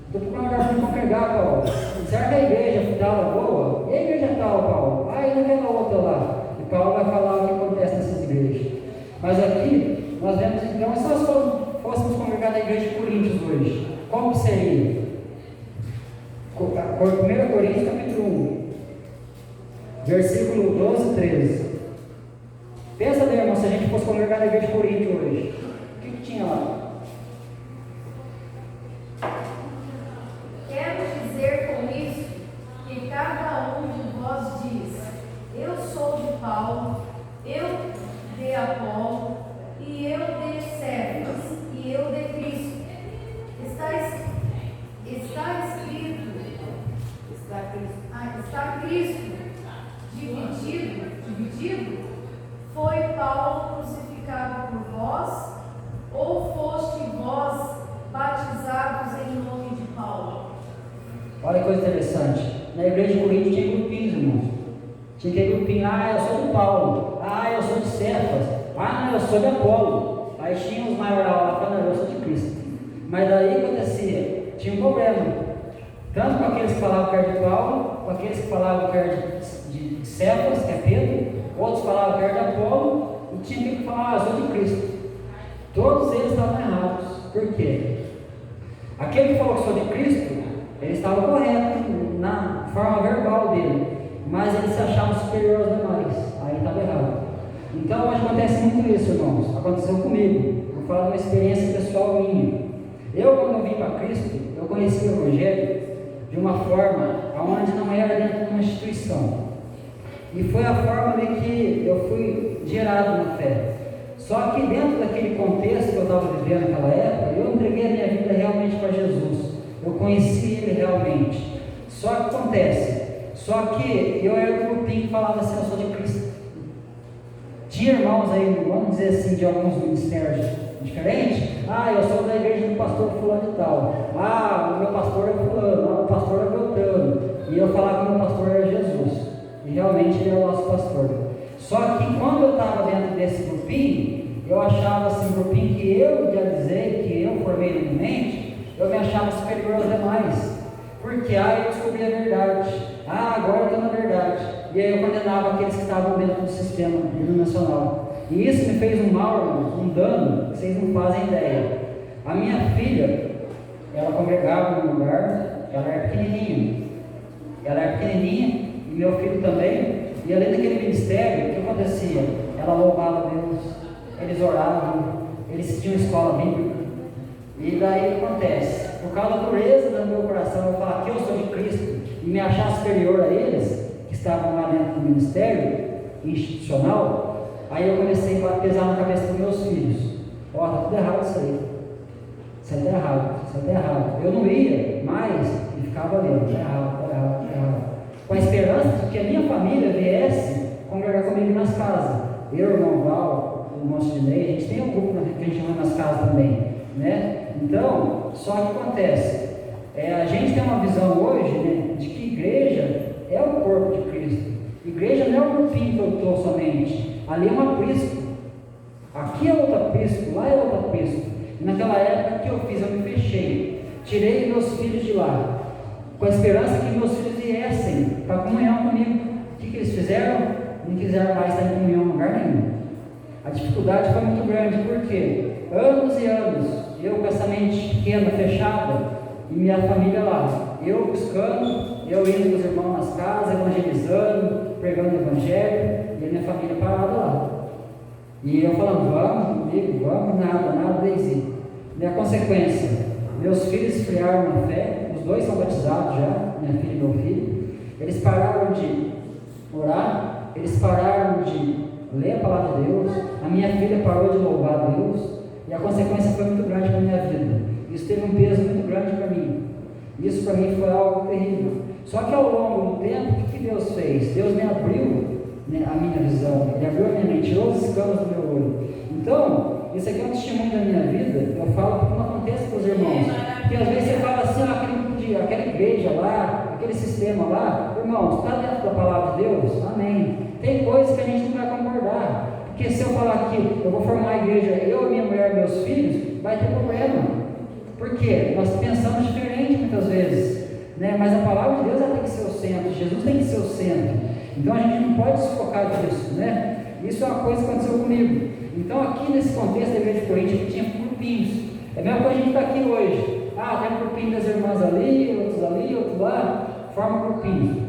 Estou procurando um lugar para me congregar, Paulo. Será que a igreja tal é boa? E a igreja tal, Paulo? E naquela outra lá. E Paulo vai falar o que acontece nessas igrejas. Mas aqui, nós vemos então, se nós fôssemos congregar na igreja de Coríntios hoje, como seria? 1 Coríntios capítulo 1, versículo 12 e 13. Pensa, irmão, se a gente fosse congregar na igreja de Coríntios hoje, o que tinha lá? Quero dizer com isso que cada um de vós diz: eu sou de Paulo, eu de Apolo, e eu de Cefas, e eu de Cristo. Está Cristo dividido? Foi Paulo crucificado por vós, ou foste vós batizados em nome de Paulo? Olha que coisa interessante. Na igreja de Coríntios tinha grupinhos, irmãos. Tinha grupinho: eu sou de Paulo, eu sou de Cefas, não, eu sou de Apolo. Aí tinha os maioral lá falando: eu sou de Cristo. Mas daí acontecia, tinha um problema, tanto com aqueles que falavam que era de Paulo, com aqueles que falavam que era de Cefas, que é Pedro, outros falavam que era de Apolo, e tinha aquele que falava: eu sou de Cristo. Todos eles estavam errados. Por quê? Aquele que falou que sou de Cristo, ele estava correto na forma verbal dele, mas ele se achava superior aos demais. Aí estava errado. Então hoje acontece muito isso, irmãos. Aconteceu comigo. Vou falar de uma experiência pessoal minha. Eu, quando eu vim para Cristo, eu conheci o Evangelho de uma forma onde não era dentro de uma instituição. E foi a forma de que eu fui gerado na fé. Só que dentro daquele contexto que eu estava vivendo naquela época, eu entreguei a minha vida realmente para Jesus. Eu conheci Ele realmente. Só que acontece, eu era um grupinho que falava assim: eu sou de Cristo. Tinha irmãos aí, vamos dizer assim, de alguns ministérios diferentes. Eu sou da igreja do pastor fulano e tal. O meu pastor é fulano, o pastor é Beltrano. E eu falava que o meu pastor era Jesus. E realmente ele é o nosso pastor. Só que quando eu estava dentro desse grupinho, eu achava assim, grupinho que eu idealizei, que eu formei na minha mente, eu me achava superior aos demais. Porque eu descobri a verdade. Agora eu estou na verdade. E aí eu condenava aqueles que estavam dentro do sistema denominacional. E isso me fez um mal, irmãos, um dano que vocês não fazem ideia. A minha filha, ela congregava num lugar, ela era pequenininha. E meu filho também. E além daquele ministério, o que acontecia? Ela louvava Deus, eles oravam, eles tinham escola bíblica. E daí o que acontece? Por causa da dureza do meu coração, eu falar que eu sou de Cristo e me achar superior a eles, que estavam lá dentro do ministério institucional, aí eu comecei a pesar na cabeça dos meus filhos: tá tudo errado isso aí. Isso aí está errado. Eu não ia mais e ficava lendo: está errado. Com a esperança de que a minha família viesse congregar comigo nas casas. Eu, o irmão Val, o irmão Sidney, a gente tem um grupo que a gente vai nas casas também, né? Então, só que acontece, a gente tem uma visão hoje, né, de que igreja é o corpo de Cristo. Igreja não é o grupinho que eu estou somente. Ali é um aprisco. Aqui é outro aprisco, lá é outro aprisco. E naquela época, o que eu fiz? Eu me fechei. Tirei meus filhos de lá, com a esperança que meus filhos viessem para comunhão comigo. O que eles fizeram? Não quiseram mais estar em comunhão em lugar nenhum. A dificuldade foi muito grande, porque anos e anos, eu com essa mente pequena, fechada, e minha família lá, eu buscando, eu indo com os irmãos nas casas, evangelizando, pregando o evangelho, e a minha família parada lá. E eu falando, vamos comigo, vamos, nada, Deise. E a consequência, meus filhos esfriaram na fé, os dois são batizados já, minha filha e meu filho. Eles pararam de orar, eles pararam de ler a palavra de Deus, a minha filha parou de louvar a Deus, e a consequência foi muito grande para a minha vida. Isso teve um peso muito grande para mim. Isso para mim foi algo terrível. Só que ao longo do tempo, o que Deus fez? Deus me abriu, né, a minha visão, Ele abriu a minha mente, tirou os escamas do meu olho. Então, isso aqui é um testemunho da minha vida. Eu falo porque não acontece com os irmãos. Porque às vezes você fala assim, aquela igreja lá, aquele sistema lá, irmãos, está dentro da palavra de Deus? Amém. Tem coisas que a gente não vai concordar. Porque se eu falar aqui, eu vou formar a igreja, eu, minha mulher, meus filhos, vai ter problema. Por quê? Nós pensamos diferente muitas vezes, né? Mas a palavra de Deus ela tem que ser o centro, Jesus tem que ser o centro. Então a gente não pode desfocar disso, né? Isso é uma coisa que aconteceu comigo. Então aqui nesse contexto da igreja de Coríntios tinha grupinhos. É a mesma coisa que a gente está aqui hoje. Tem um grupinho das irmãs ali, outros lá, forma grupinho.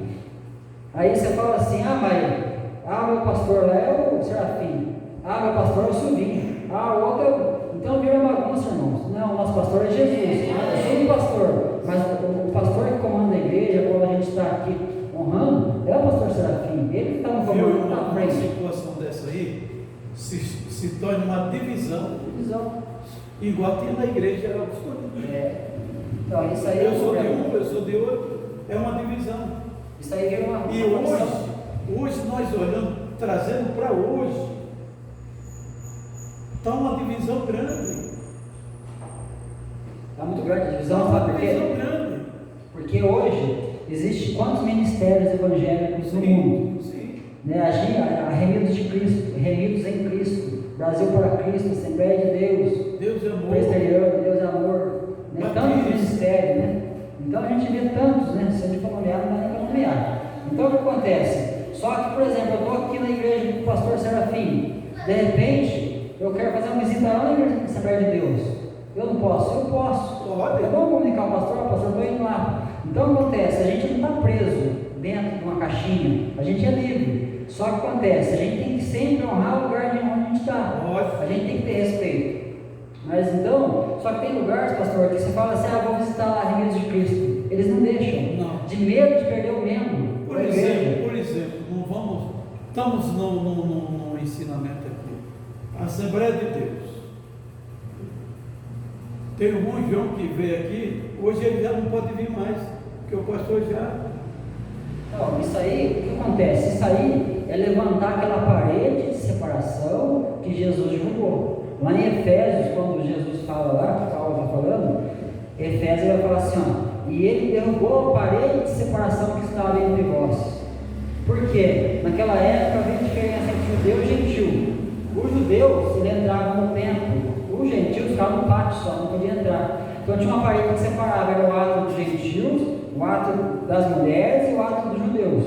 Aí você fala assim, meu pastor lá é o Serafim, meu pastor é o Silvinho, o outro então vira bagunça, irmãos. Não, o nosso pastor é Jesus, eu sou o pastor, mas o pastor que comanda a igreja, quando a gente está aqui honrando, é o pastor Serafim, ele que está no comando, na frente. Uma situação dessa aí se torna uma divisão. Igual tinha na igreja, era Então isso aí eu sou de um, eu sou de outro, é uma divisão. Isso aí vira uma E hoje nós olhando, trazendo para hoje, está uma divisão grande. Está muito grande a divisão, sabe por quê? Grande. Porque hoje existe quantos ministérios evangélicos no mundo? Sim. Né? A Remidos de Cristo, Remidos em Cristo, Brasil para Cristo, Assembleia de Deus, Deus é amor, Presteriano, Deus é amor, né? Tantos ministérios, né? Então a gente vê tantos, né? Se a gente for nomear, não dá nem para nomear. Então o que acontece? Só que, por exemplo, eu estou aqui na igreja do pastor Serafim, de repente, eu quero fazer uma visita lá na igreja da Assembleia de Deus. Eu não posso? Eu posso. Pode. É bom comunicar ao pastor, estou indo lá. Então acontece, a gente não está preso dentro de uma caixinha, a gente é livre. Só que acontece, a gente tem que sempre honrar o lugar de onde a gente está. A gente tem que ter respeito. Mas então, só que tem lugares, pastor, que você fala assim, vou visitar lá a Remidos de Cristo. Eles não deixam, não. De medo de perder o membro. Por exemplo, estamos no ensinamento aqui. Assembleia de Deus. Tem um bom João que veio aqui, hoje ele já não pode vir mais, porque o pastor já. Não, isso aí, o que acontece? Isso aí é levantar aquela parede de separação que Jesus julgou. Lá em Efésios, quando Jesus fala lá, que Paulo está falando, Efésios vai falar assim, e ele derrubou a parede de separação que estava entre vós. Por quê? Naquela época havia diferença entre judeu e gentil. O judeu, ele entrava no templo, o gentil ficava no pátio só, não podia entrar. Então tinha uma parede que separava, era o ato dos gentios, o ato das mulheres e o ato dos judeus.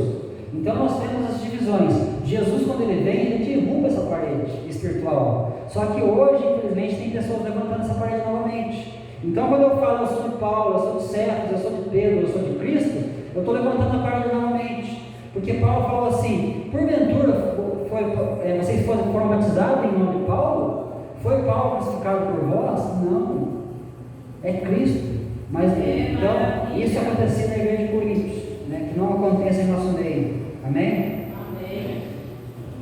Então nós temos as divisões. Jesus, quando ele vem, ele derruba essa parede espiritual. Só que hoje, infelizmente, tem pessoas levantando essa parede novamente. Então quando eu falo, eu sou de Paulo, eu sou de Cefas, eu sou de Pedro, eu sou de Cristo, eu estou levantando a parede novamente. Porque Paulo falou assim, porventura vocês foram batizados em nome de Paulo? Foi Paulo crucificado por vós? Não, é Cristo. Mas então, isso acontecia na igreja de Coríntios, né? Que não aconteça em nosso meio. Amém?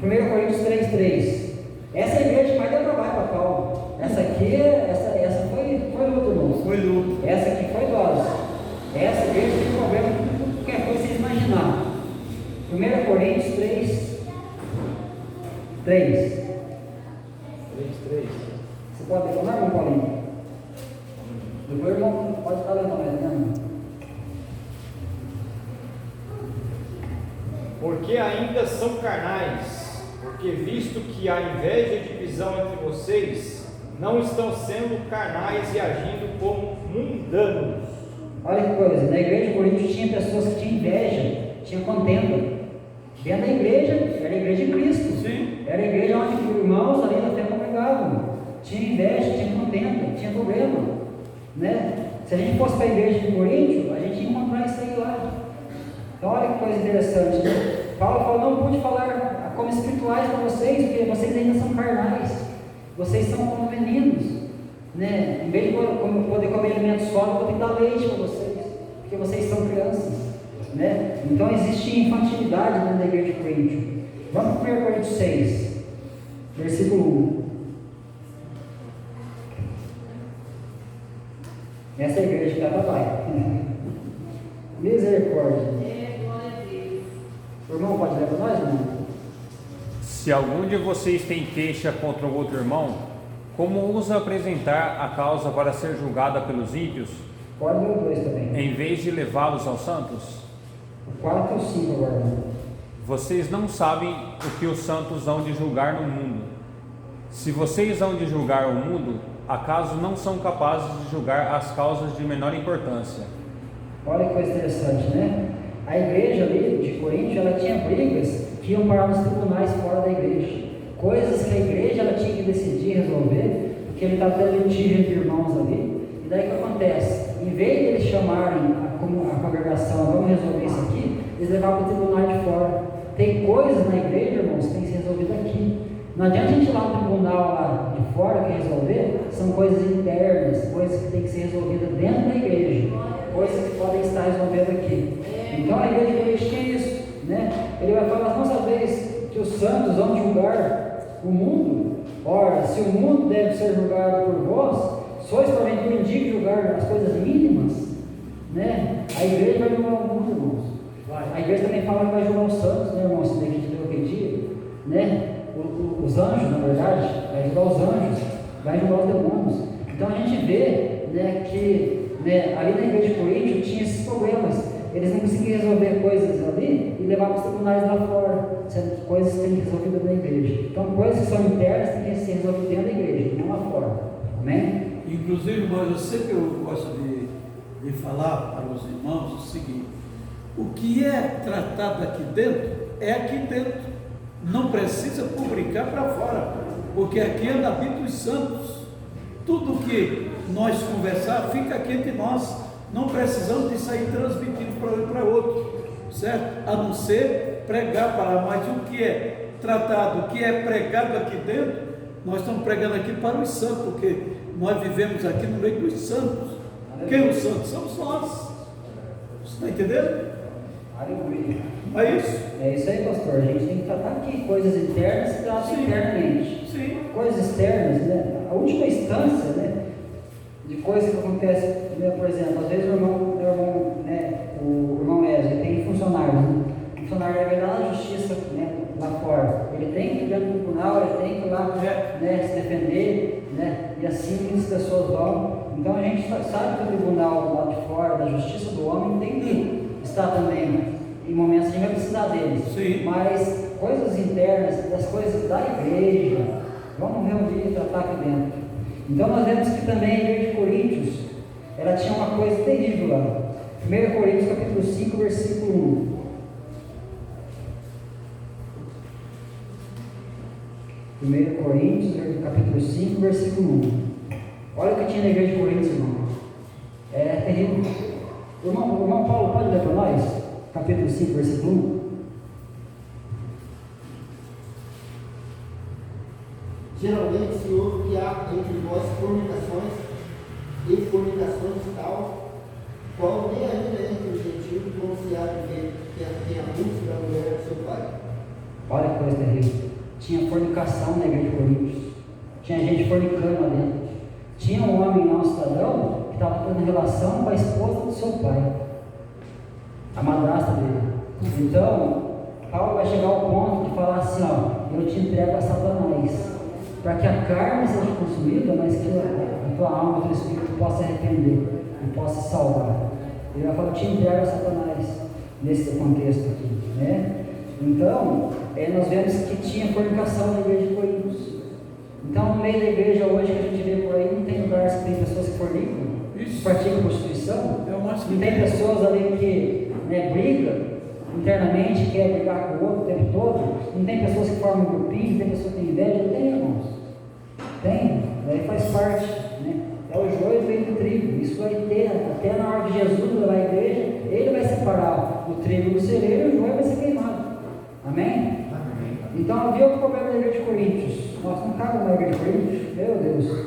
1 Coríntios 3:3. Essa é a igreja que mais deu trabalho para Paulo. Essa aqui, essa foi luta, irmãos. Foi luta. Essa aqui foi dose. Essa igreja tem problema com qualquer coisa que vocês imaginar. 1 Coríntios 3. Você pode decorar, irmão Paulinho? Depois, irmão, pode estar lendo mais, né, irmão? Porque ainda são carnais, porque visto que há inveja e divisão entre vocês, não estão sendo carnais e agindo como mundanos. Olha que coisa, na igreja de Coríntios tinha pessoas que tinham inveja, tinham contenda. Dentro da igreja, era a igreja de Cristo. Sim. Era a igreja onde os irmãos ali da fé congregavam. Tinha inveja, tinha contenda, tinha problema, né? Se a gente fosse para a igreja de Coríntios, a gente ia encontrar isso aí lá. Então olha que coisa interessante, né? Paulo falou, não pude falar como espirituais para vocês, porque vocês ainda são carnais, vocês são como meninos, né? Em vez de poder comer alimentos sólidos, eu vou ter que dar leite para vocês, porque vocês são crianças, né? Então existe infantilidade dentro da igreja de Corinto. Vamos para 1 Coríntios 6, versículo 1. Essa é a igreja que dá trabalho. Misericórdia. Glória a Deus. O irmão pode ler para nós, irmão? Se algum de vocês tem queixa contra o outro irmão, como ousa apresentar a causa para ser julgada pelos ímpios, Pode ler o 2 também. em vez de levá-los aos santos? O 4 e o 5 agora, irmão. Vocês não sabem o que os santos hão de julgar no mundo. Se vocês hão de julgar o mundo, acaso não são capazes de julgar as causas de menor importância? Olha que coisa interessante, né? A igreja ali de Corinto, ela tinha brigas que iam parar nos tribunais fora da igreja. Coisas que a igreja ela tinha que decidir, resolver, porque ele estava tendo litígio entre irmãos ali. E daí o que acontece? Em vez de eles chamarem a congregação, vamos resolver isso aqui, eles levavam para o tribunal de fora. Tem coisas na igreja, irmãos, que tem que ser resolvido aqui. Não adianta a gente ir lá no tribunal lá de fora que resolver, são coisas internas, coisas que tem que ser resolvidas dentro da igreja, coisas que podem estar resolvendo aqui. Então a igreja de Cristo tinha isso, né? Ele vai falar, não sabeis que os santos vão julgar o mundo? Ora, se o mundo deve ser julgado por vós, sois porventura indignos de julgar as coisas mínimas, né? A igreja vai julgar o mundo, irmãos. A igreja também fala que vai julgar os santos, né, irmãos? Que a gente deu aquele dia, né? Os anjos, na verdade, vai julgar os anjos, vai julgar os demônios. Então a gente vê, né, que, né, ali na igreja de Corinto tinha esses problemas. Eles não conseguiam resolver coisas ali e levar para os tribunais lá fora, sendo que coisas que têm que ser resolvidas na igreja. Então coisas que são internas têm que ser resolvidas dentro da igreja, não lá fora. Amém? Inclusive, irmãos, eu sempre gosto de falar para os irmãos o seguinte: o que é tratado aqui dentro é aqui dentro. Não precisa publicar para fora, porque aqui é da vida dos santos. Tudo que nós conversar fica aqui entre nós. Não precisamos de sair transmitindo para um e para outro, certo? A não ser pregar para mais. O que é tratado, o que é pregado aqui dentro, nós estamos pregando aqui para os santos, porque nós vivemos aqui no meio dos santos. Quem os santos? Somos nós. Você está entendendo? Aleluia. Não é isso? É isso aí, pastor. A gente tem que tratar aqui coisas internas que tratam Sim. internamente. Sim. Coisas externas, né? A última instância, né? De coisas que acontecem, né? Por exemplo, às vezes o irmão Wesley tem funcionários, né? O funcionário vai lá na justiça, né? Lá fora. Ele tem que ir dentro do tribunal, ele tem que ir lá, né? Se defender, né? E assim as pessoas vão. Então a gente sabe que o tribunal lá de fora, da justiça do homem, tem que estar também. Em momentos a gente vai precisar deles. Sim. Mas coisas internas, das coisas da igreja, vamos reunir e tratar aqui dentro. Então nós vemos que também a igreja de Coríntios, ela tinha uma coisa terrível lá. 1 Coríntios capítulo 5, versículo 1. 1 Coríntios capítulo 5, versículo 1. Olha o que tinha na igreja de Coríntios, irmão. É terrível. O irmão Paulo pode ler para nós? Capítulo 5, versículo 1. Geralmente se ouve que há entre vós fornicações e fornicações tal, qual nem ainda é entre os gentios, como se há de ver que tem abuso da mulher do seu pai. Olha que coisa terrível. Tinha fornicação na igreja de Coríntios. Tinha gente fornicando lá dentro. Tinha um homem lá, um cidadão, que estava tendo relação com a esposa do seu pai, a madrasta dele. Então, Paulo vai chegar ao ponto de falar assim, ó, eu te entrego a Satanás, para que a carne seja consumida, mas que a tua alma, o teu espírito possa arrepender e possa salvar. Ele vai falar, eu te entrego a Satanás, nesse contexto aqui, né? Então, nós vemos que tinha fornicação na igreja de Coríntios. Então, no meio da igreja hoje que a gente vê por aí, não tem lugares que tem pessoas que fornicam, que praticam prostituição, não tem pessoas ali que, né, brigam internamente, quer brigar com o outro o tempo todo, não tem pessoas que formam grupinhos, tem pessoas que têm inveja, não tem, irmãos? Tem, daí faz parte, né? É o joio vem do trigo, isso vai ter, até na hora de Jesus levar a igreja, ele vai separar o trigo do celeiro e o joio vai ser queimado. Amém? Amém. Então havia outro problema na igreja de Coríntios. Nós não estávamos na igreja de Coríntios? Meu Deus.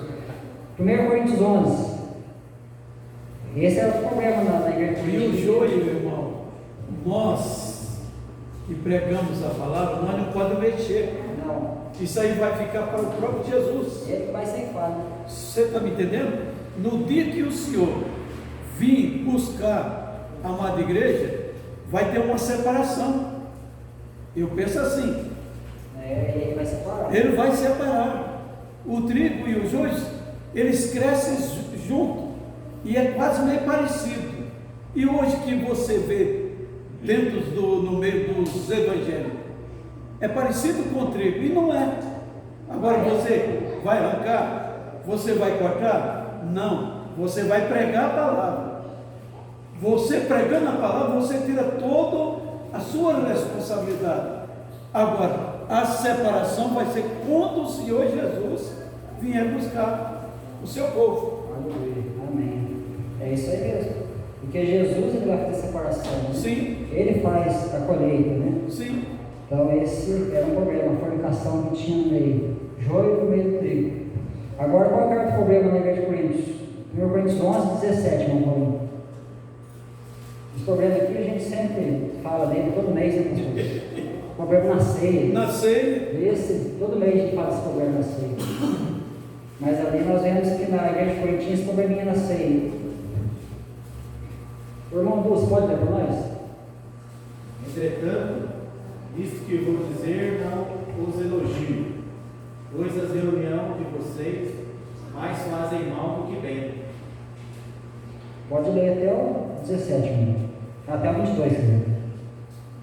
1 Coríntios 11. Esse era o problema na igreja de E o Coríntios. joio, irmão, nós que pregamos a palavra, nós não podemos mexer. Não. Isso aí vai ficar para o próprio Jesus. Ele vai ser falho. Você está me entendendo? No dia que o Senhor vir buscar a amada igreja, vai ter uma separação. Eu penso assim, Ele vai separar. ele vai separar. O trigo e os joios, eles crescem junto e é quase meio parecido. E hoje que você vê dentro no meio dos evangelhos, é parecido com o trigo e não é. Agora você vai arrancar, você vai cortar? Não, você vai pregar a palavra. Você pregando a palavra, você tira toda a sua responsabilidade. Agora, a separação vai ser quando o Senhor Jesus vier buscar o seu povo. Aleluia. Amém. É isso aí mesmo. Porque Jesus ele vai fazer separação. Né? Sim, Ele faz a colheita, né? sim. Então esse era um problema, a fornicação que tinha no meio. Joio no meio do trigo. Agora qual que era o problema na igreja de Coríntios? 1 Coríntios 11, 17, irmão Paulinho. Esse problema aqui a gente sempre fala dele, todo mês, né, pastor? O problema na ceia. Na ceia, Todo mês a gente fala desse problema na ceia. Mas ali nós vemos que na igreja de Coríntios tinha esse probleminha na ceia. O irmão Dulce, pode ler para nós? Entretanto, isto que eu vou dizer não os elogio, pois as reuniões de vocês mais fazem mal do que bem. Pode ler até o 17, irmão. Até o 22, quer dizer.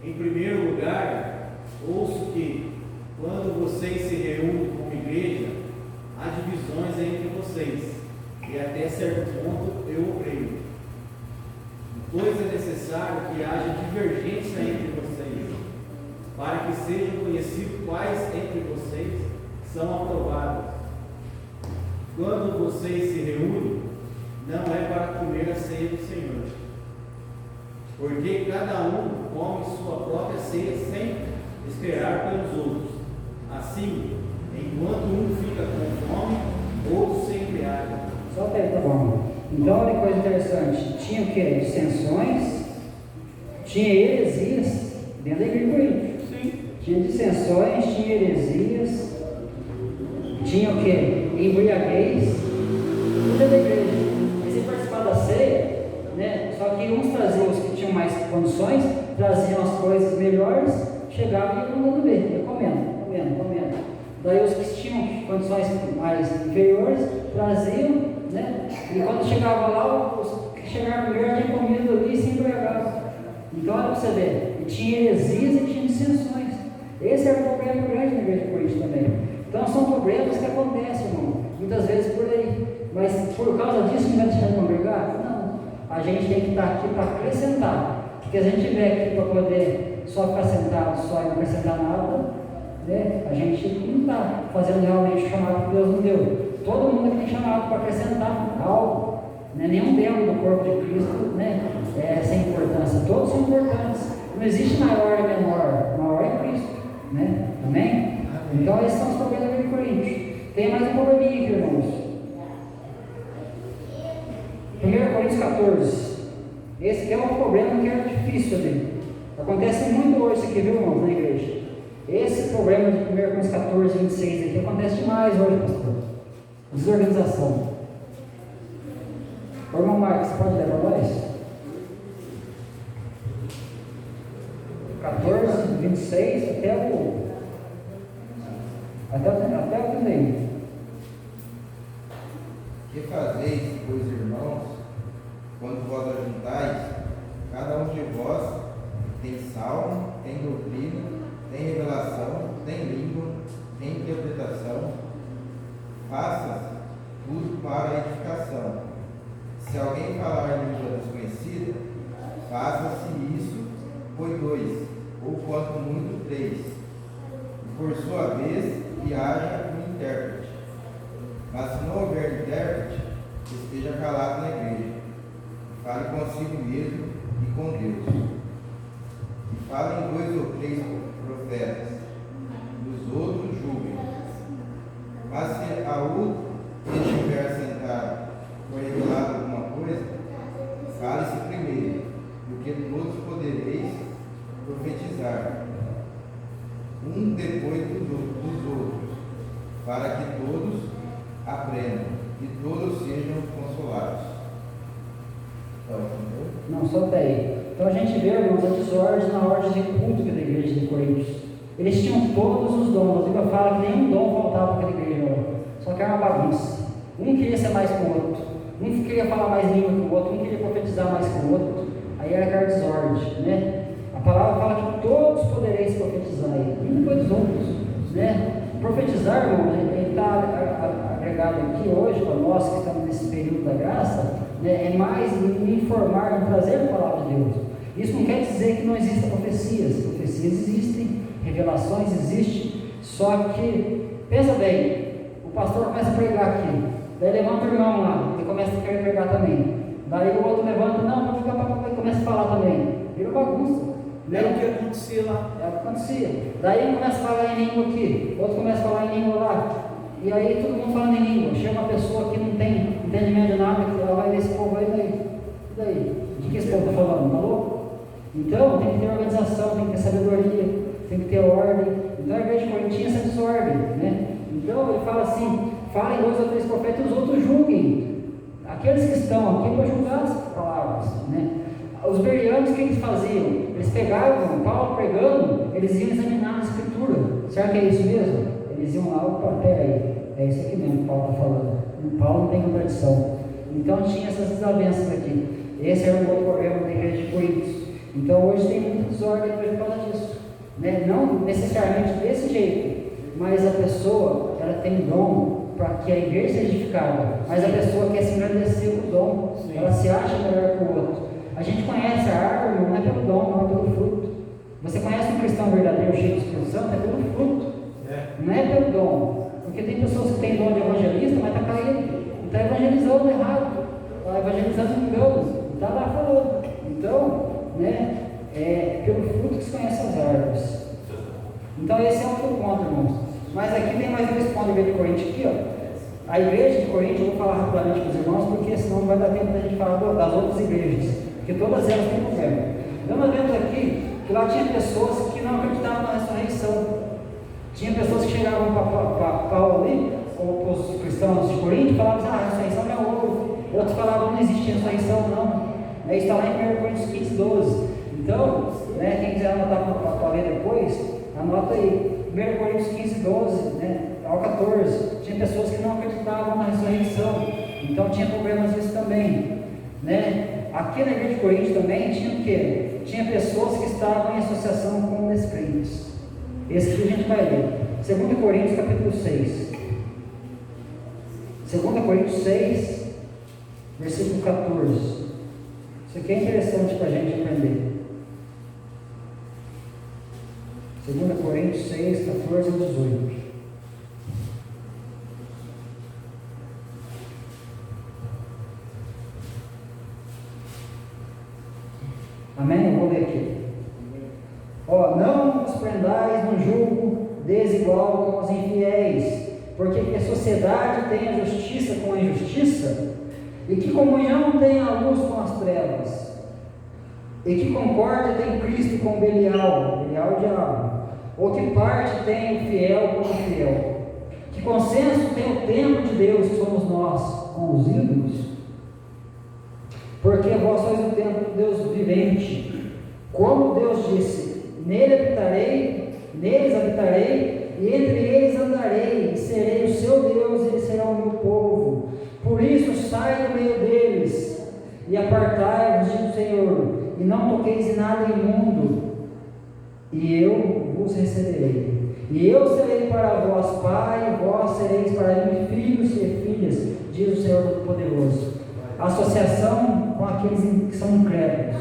Em primeiro lugar, ouço que, quando vocês se reúnem como igreja, há divisões entre vocês, e até certo ponto eu o creio. Pois é necessário que haja divergência entre vocês, para que sejam conhecidos quais entre vocês são aprovados. Quando vocês se reúnem, não é para comer a ceia do Senhor, porque cada um come sua própria ceia sem esperar pelos outros. Assim, enquanto um fica com fome, outro se embriaga. Só até aí, tá bom. Então, olha que coisa interessante. Tinha o que? Dissensões, tinha heresias dentro da igreja de Coríntios. sim. Tinha dissensões, tinha heresias, tinha o que? Embriaguez, tudo dentro da igreja. Mas sem participar da ceia, né? Só que uns traziam, os que tinham mais condições, traziam as coisas melhores, chegavam e iam mandando ver, ia comendo. Daí os que tinham condições mais inferiores traziam, né? E quando chegava lá, os que chegavam melhor tinham comido ali e se embriagavam. Então olha para você ver, e tinha heresias e tinha dissensões. Esse era um problema grande na igreja de Coríntios também. Então são problemas que acontecem, irmão, muitas vezes por aí. Mas por causa disso não vai deixar de congregar? Não. A gente tem que estar aqui para acrescentar. Porque se a gente estiver aqui para poder só ficar sentado só e não acrescentar nada, né? A gente não está fazendo realmente o chamado que Deus nos deu. Todo mundo aqui tem chamado para acrescentar algo. Não é nenhum membro do corpo de Cristo, né? Sem importância. Todos são importantes. Não existe maior e menor. Maior é Cristo, né? Amém? Então esses são os problemas de Coríntios. Tem mais um probleminha aqui, irmãos. 1 Coríntios 14. Esse é um problema que é difícil ali. Acontece muito hoje isso aqui, viu, irmãos, na igreja. Esse problema de 1 Coríntios 14, 26 aqui acontece demais hoje, pastor. Desorganização. Ô, irmão Marcos, pode ler para nós? 14, 26 até o 31. Que fazeis, pois, irmãos, quando vós ajuntais, cada um de vós tem salmo, tem doutrina, tem revelação, tem língua, tem interpretação? Faça tudo para a edificação. Se alguém falar língua desconhecida, faça-se isso por 2, ou quanto muito 3. E por sua vez, que haja um intérprete. Mas se não houver intérprete, esteja calado na igreja. Fale consigo mesmo e com Deus. E fale em 2 ou 3 profetas, dos outros julguem. Mas se a outro que estiver sentado for revelado alguma coisa, cale-se primeiro, porque todos podereis profetizar, um depois dos outros, para que todos aprendam e todos sejam consolados. Não, só até aí. Então a gente vê, irmãos, a desordem na ordem de culto da igreja de Coríntios. Eles tinham todos os dons. A Bíblia fala que nenhum dom faltava para aquela igreja. Só que era uma bagunça. Um queria ser mais que o outro. Um queria falar mais língua que o outro. Um queria profetizar mais que o outro. Aí era aquela desordem, né? A palavra fala que todos podereis profetizar. E depois dos outros, né? Profetizar, irmão, ele está agregado aqui hoje para nós que estamos nesse período da graça, né? É mais informar, trazer a palavra de Deus. Isso não quer dizer que não existam profecias. Profecias existem, revelações existem, só que, pensa bem, o pastor começa a pregar aqui, daí levanta o irmão lá, ele começa a querer pregar também, daí o outro levanta, não, pode ficar, começa a falar também, vira bagunça. Era o que acontecia lá. É o que acontecia. Daí um começa a falar em língua aqui, outro começa a falar em língua lá, e aí todo mundo falando em língua, chega uma pessoa que não tem entendimento de nada, ela vai ver esse povo aí, daí, o que esse povo está falando, tá louco? Então, tem que ter organização, tem que ter sabedoria, tem que ter ordem. Então, a igreja de Corinto tinha essa desordem, né? Então, ele fala assim, falem 2 ou 3 profetas e os outros julguem. Aqueles que estão aqui para julgar as palavras, né? Os bereanos, o que eles faziam? Eles pegavam, Paulo pregando, eles iam examinar a escritura. Será que é isso mesmo? Eles iam lá, opa, peraí, é isso aqui mesmo que Paulo está falando. Paulo não tem contradição. Então, tinha essas desavenças aqui. Esse era o outro problema da igreja de Corinto. Então hoje tem muita desordem por causa disso, né? Não necessariamente desse jeito, mas a pessoa ela tem dom para que a igreja seja edificada, mas a pessoa quer se engrandecer com o dom. Sim. Ela se acha melhor que o outro. A gente conhece a árvore não é pelo dom, não é pelo fruto. Você conhece um cristão verdadeiro cheio de Espírito Santo, é pelo fruto, não é pelo dom. Porque tem pessoas que têm dom de evangelista, mas está caído, está evangelizando errado, está evangelizando engano, está lá falando. Então, né? É pelo fruto que se conhece as árvores. Então esse é outro ponto, irmãos. Mas aqui tem mais 2 pontos da igreja de Corinto aqui, ó. A igreja de Corinto, eu vou falar rapidamente para os irmãos, porque senão não vai dar tempo da gente falar das outras igrejas, porque todas elas têm problema. Então nós vemos aqui que lá tinha pessoas que não acreditavam na ressurreição. Tinha pessoas que chegavam para Paulo ali, ou para os cristãos de Corinto, e falavam assim, a ressurreição não é ouro. Outros falavam, não existe ressurreição não. Está lá em 1 Coríntios 15, 12. Então, né, quem quiser anotar para ler depois, anota aí. 1 Coríntios 15, 12, né, ao 14. Tinha pessoas que não acreditavam na ressurreição. Então tinha problemas disso também, né? Aqui na igreja de Corinto também tinha o quê? Tinha pessoas que estavam em associação com descrentes. Esse que a gente vai ler. 2 Coríntios capítulo 6. 2 Coríntios 6, versículo 14. Isso aqui é interessante para a gente aprender. 2 Coríntios 6, 14 e 18. Amém? Eu vou ler aqui. Ó, não os prendais no julgo desigual com os infiéis, porque que a sociedade tem a justiça com a injustiça, e que comunhão tem a luz com as trevas, e que concórdia tem Cristo com Belial, Belial o diabo, ou que parte tem o fiel com o infiel, que consenso tem o templo de Deus, que somos nós, com os ídolos, porque vós sois o templo do Deus vivente, como Deus disse, neles habitarei, e entre eles andarei, e serei o seu Deus, e eles serão o meu povo. Por isso sai do meio deles, e apartai-vos, diz o Senhor, e não toqueis em nada imundo, e eu vos receberei. E eu serei para vós pai, e vós sereis para mim filhos e filhas, diz o Senhor Todo-Poderoso. Associação com aqueles que são incrédulos.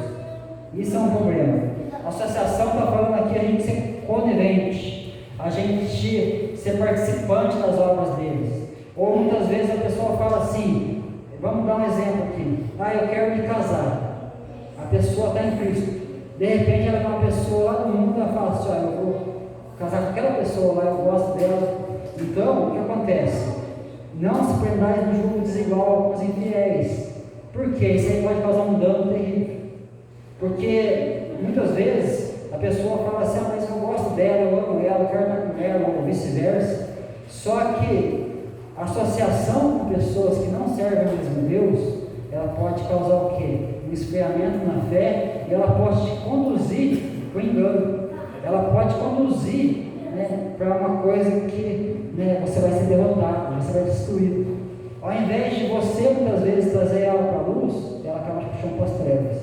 Isso é um problema. A associação está falando aqui a gente ser conivente, a gente ser participante das obras deles. Ou muitas vezes a pessoa fala assim, vamos dar um exemplo aqui, eu quero me casar. A pessoa está em Cristo. De repente ela é uma pessoa lá no mundo, ela fala assim, casar com aquela pessoa lá, eu gosto dela. Então, o que acontece? Não se prendais no jugo desigual com os infiéis. Por quê? Isso aí pode causar um dano terrível. Porque muitas vezes a pessoa fala assim: ah, mas eu gosto dela, eu amo ela, eu quero estar com ela, ou vice-versa. Só que a associação com pessoas que não servem ao mesmo Deus, ela pode causar o quê? Um esfriamento na fé, e ela pode te conduzir para o engano. Ela pode conduzir, né, para uma coisa que, né, você vai ser derrotado, você vai ser destruído. Ao invés de você muitas vezes trazer ela para a luz, ela acaba te puxando para as trevas.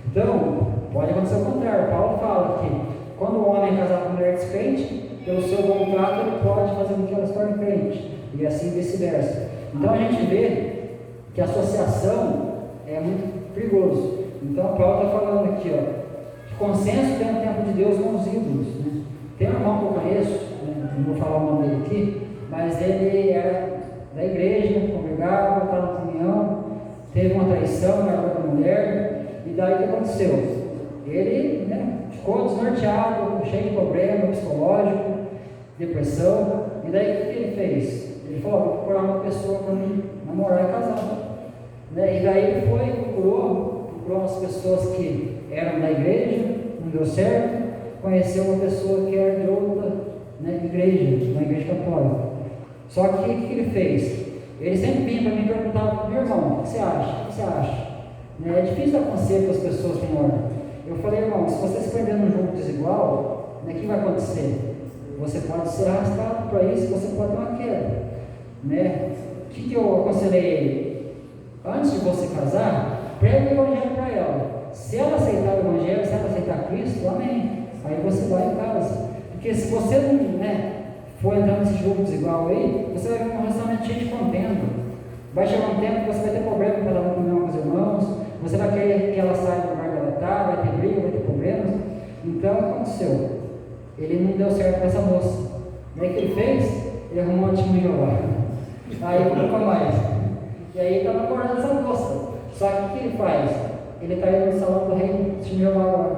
Então, pode acontecer o contrário. Paulo fala que quando o homem é casado com uma mulher descrente, pelo seu bom trato, ele pode fazer com que ela se torne crente, e assim vice-versa. Então a gente vê que a associação é muito perigoso. Então Paulo está falando aqui, ó, de consenso tem o tempo de Deus com os ídolos, né? Tem um irmão que eu conheço, né, não vou falar o nome dele aqui, mas ele era da igreja, congregava, estava na comunhão, teve uma traição na hora da mulher, e daí o que aconteceu? Ele, né, ficou desnorteado, cheio de problema psicológico, depressão, e daí o que ele fez? Ele falou: vou procurar uma pessoa para mim namorar e casar, né? E daí ele foi, procurou umas pessoas que eram da igreja, não deu certo, conheceu uma pessoa que era de outra, né, igreja, uma igreja católica. Só que o que ele fez? Ele sempre vinha para mim e perguntava: meu irmão, o que você acha? O que você acha? Né? É difícil dar conselho para as pessoas que têm ordem. Eu falei: irmão, se você se prender num jogo desigual, né, o que vai acontecer? Você pode ser arrastado para isso, você pode ter uma queda, né? O que eu aconselhei ele? Antes de você casar, prega o evangelho para ela. Se ela aceitar o evangelho, se ela aceitar Cristo, amém. Aí você vai em casa. Porque se você não, né, for entrar nesse jogo desigual aí, você vai ver um relacionamento cheio de contenda. Vai chegar um tempo que você vai ter problema para ela comunhão com os irmãos, você vai querer que ela saia do lugar que ela está, vai ter briga, vai ter problemas. Então, o que aconteceu? Ele não deu certo com essa moça. Daí o que ele fez? Ele arrumou um time de Jeová. Aí nunca mais. E aí ele está namorando essa moça. Só que o que ele faz? Ele está indo no salão do rei de Jeová agora.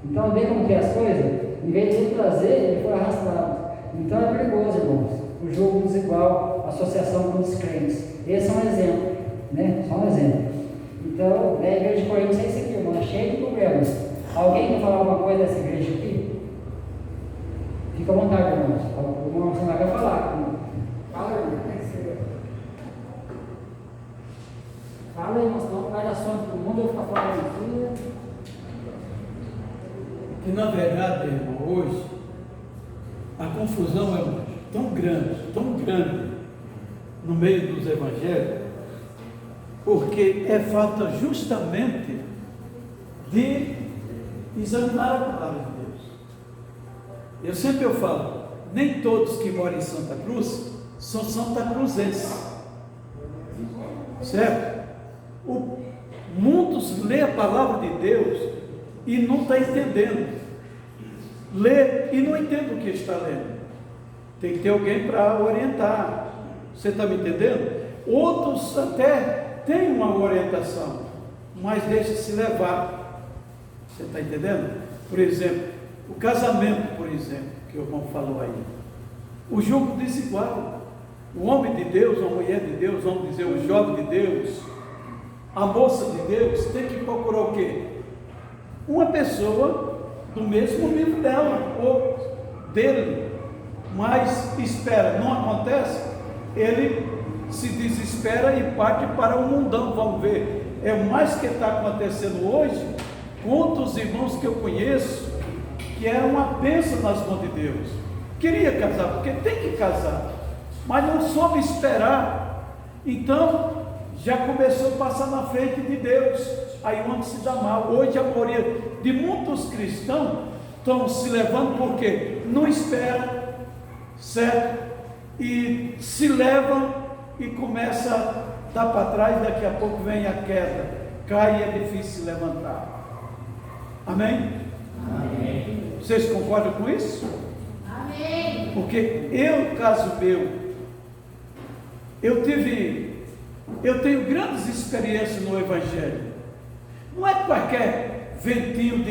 Então vê como que é as coisas? Em vez de ele trazer, ele foi arrastado. Então é perigoso, irmãos. O jogo desigual, a associação com os crentes. Esse é um exemplo, né? Só um exemplo. Então, a igreja de Corinto é isso aqui, irmão, cheio de problemas. Alguém quer falar alguma coisa dessa igreja aqui? Fica à vontade, irmãos. O irmão você vai falar. Fala, irmão. Fala aí, irmão, senão vai dar sono para o mundo, eu vou ficar falando aqui. E na verdade, irmão, hoje, a confusão é tão grande no meio dos evangelhos, porque é falta justamente de examinar a palavra de Deus. Eu sempre falo, nem todos que moram em Santa Cruz são santacruzenses, certo? Muitos lê a palavra de Deus e não está entendendo, lê e não entende o que está lendo. Tem que ter alguém para orientar. Você está me entendendo? Outros até têm uma orientação, mas deixa-se levar. Você está entendendo? Por exemplo, o casamento, por exemplo, que o irmão falou aí. O jogo desigual. O homem de Deus, a mulher de Deus, vamos dizer, o jovem de Deus, a moça de Deus, tem que procurar o quê? Uma pessoa do mesmo nível dela, ou dele, mas espera, não acontece, ele se desespera e parte para o mundão. Vamos ver, é mais que está acontecendo hoje. Quantos irmãos que eu conheço que eram uma bênção nas mãos de Deus, queria casar, porque tem que casar, mas não soube esperar, então já começou a passar na frente de Deus, aí o homem se dá mal. Hoje a maioria de muitos cristãos estão se levando porque não esperam, certo? E se levam e começa a dar para trás, daqui a pouco vem a queda, cai e é difícil se levantar. Amém? Amém. Vocês concordam com isso? Amém. Porque caso meu, eu tenho grandes experiências no Evangelho. Não é qualquer ventinho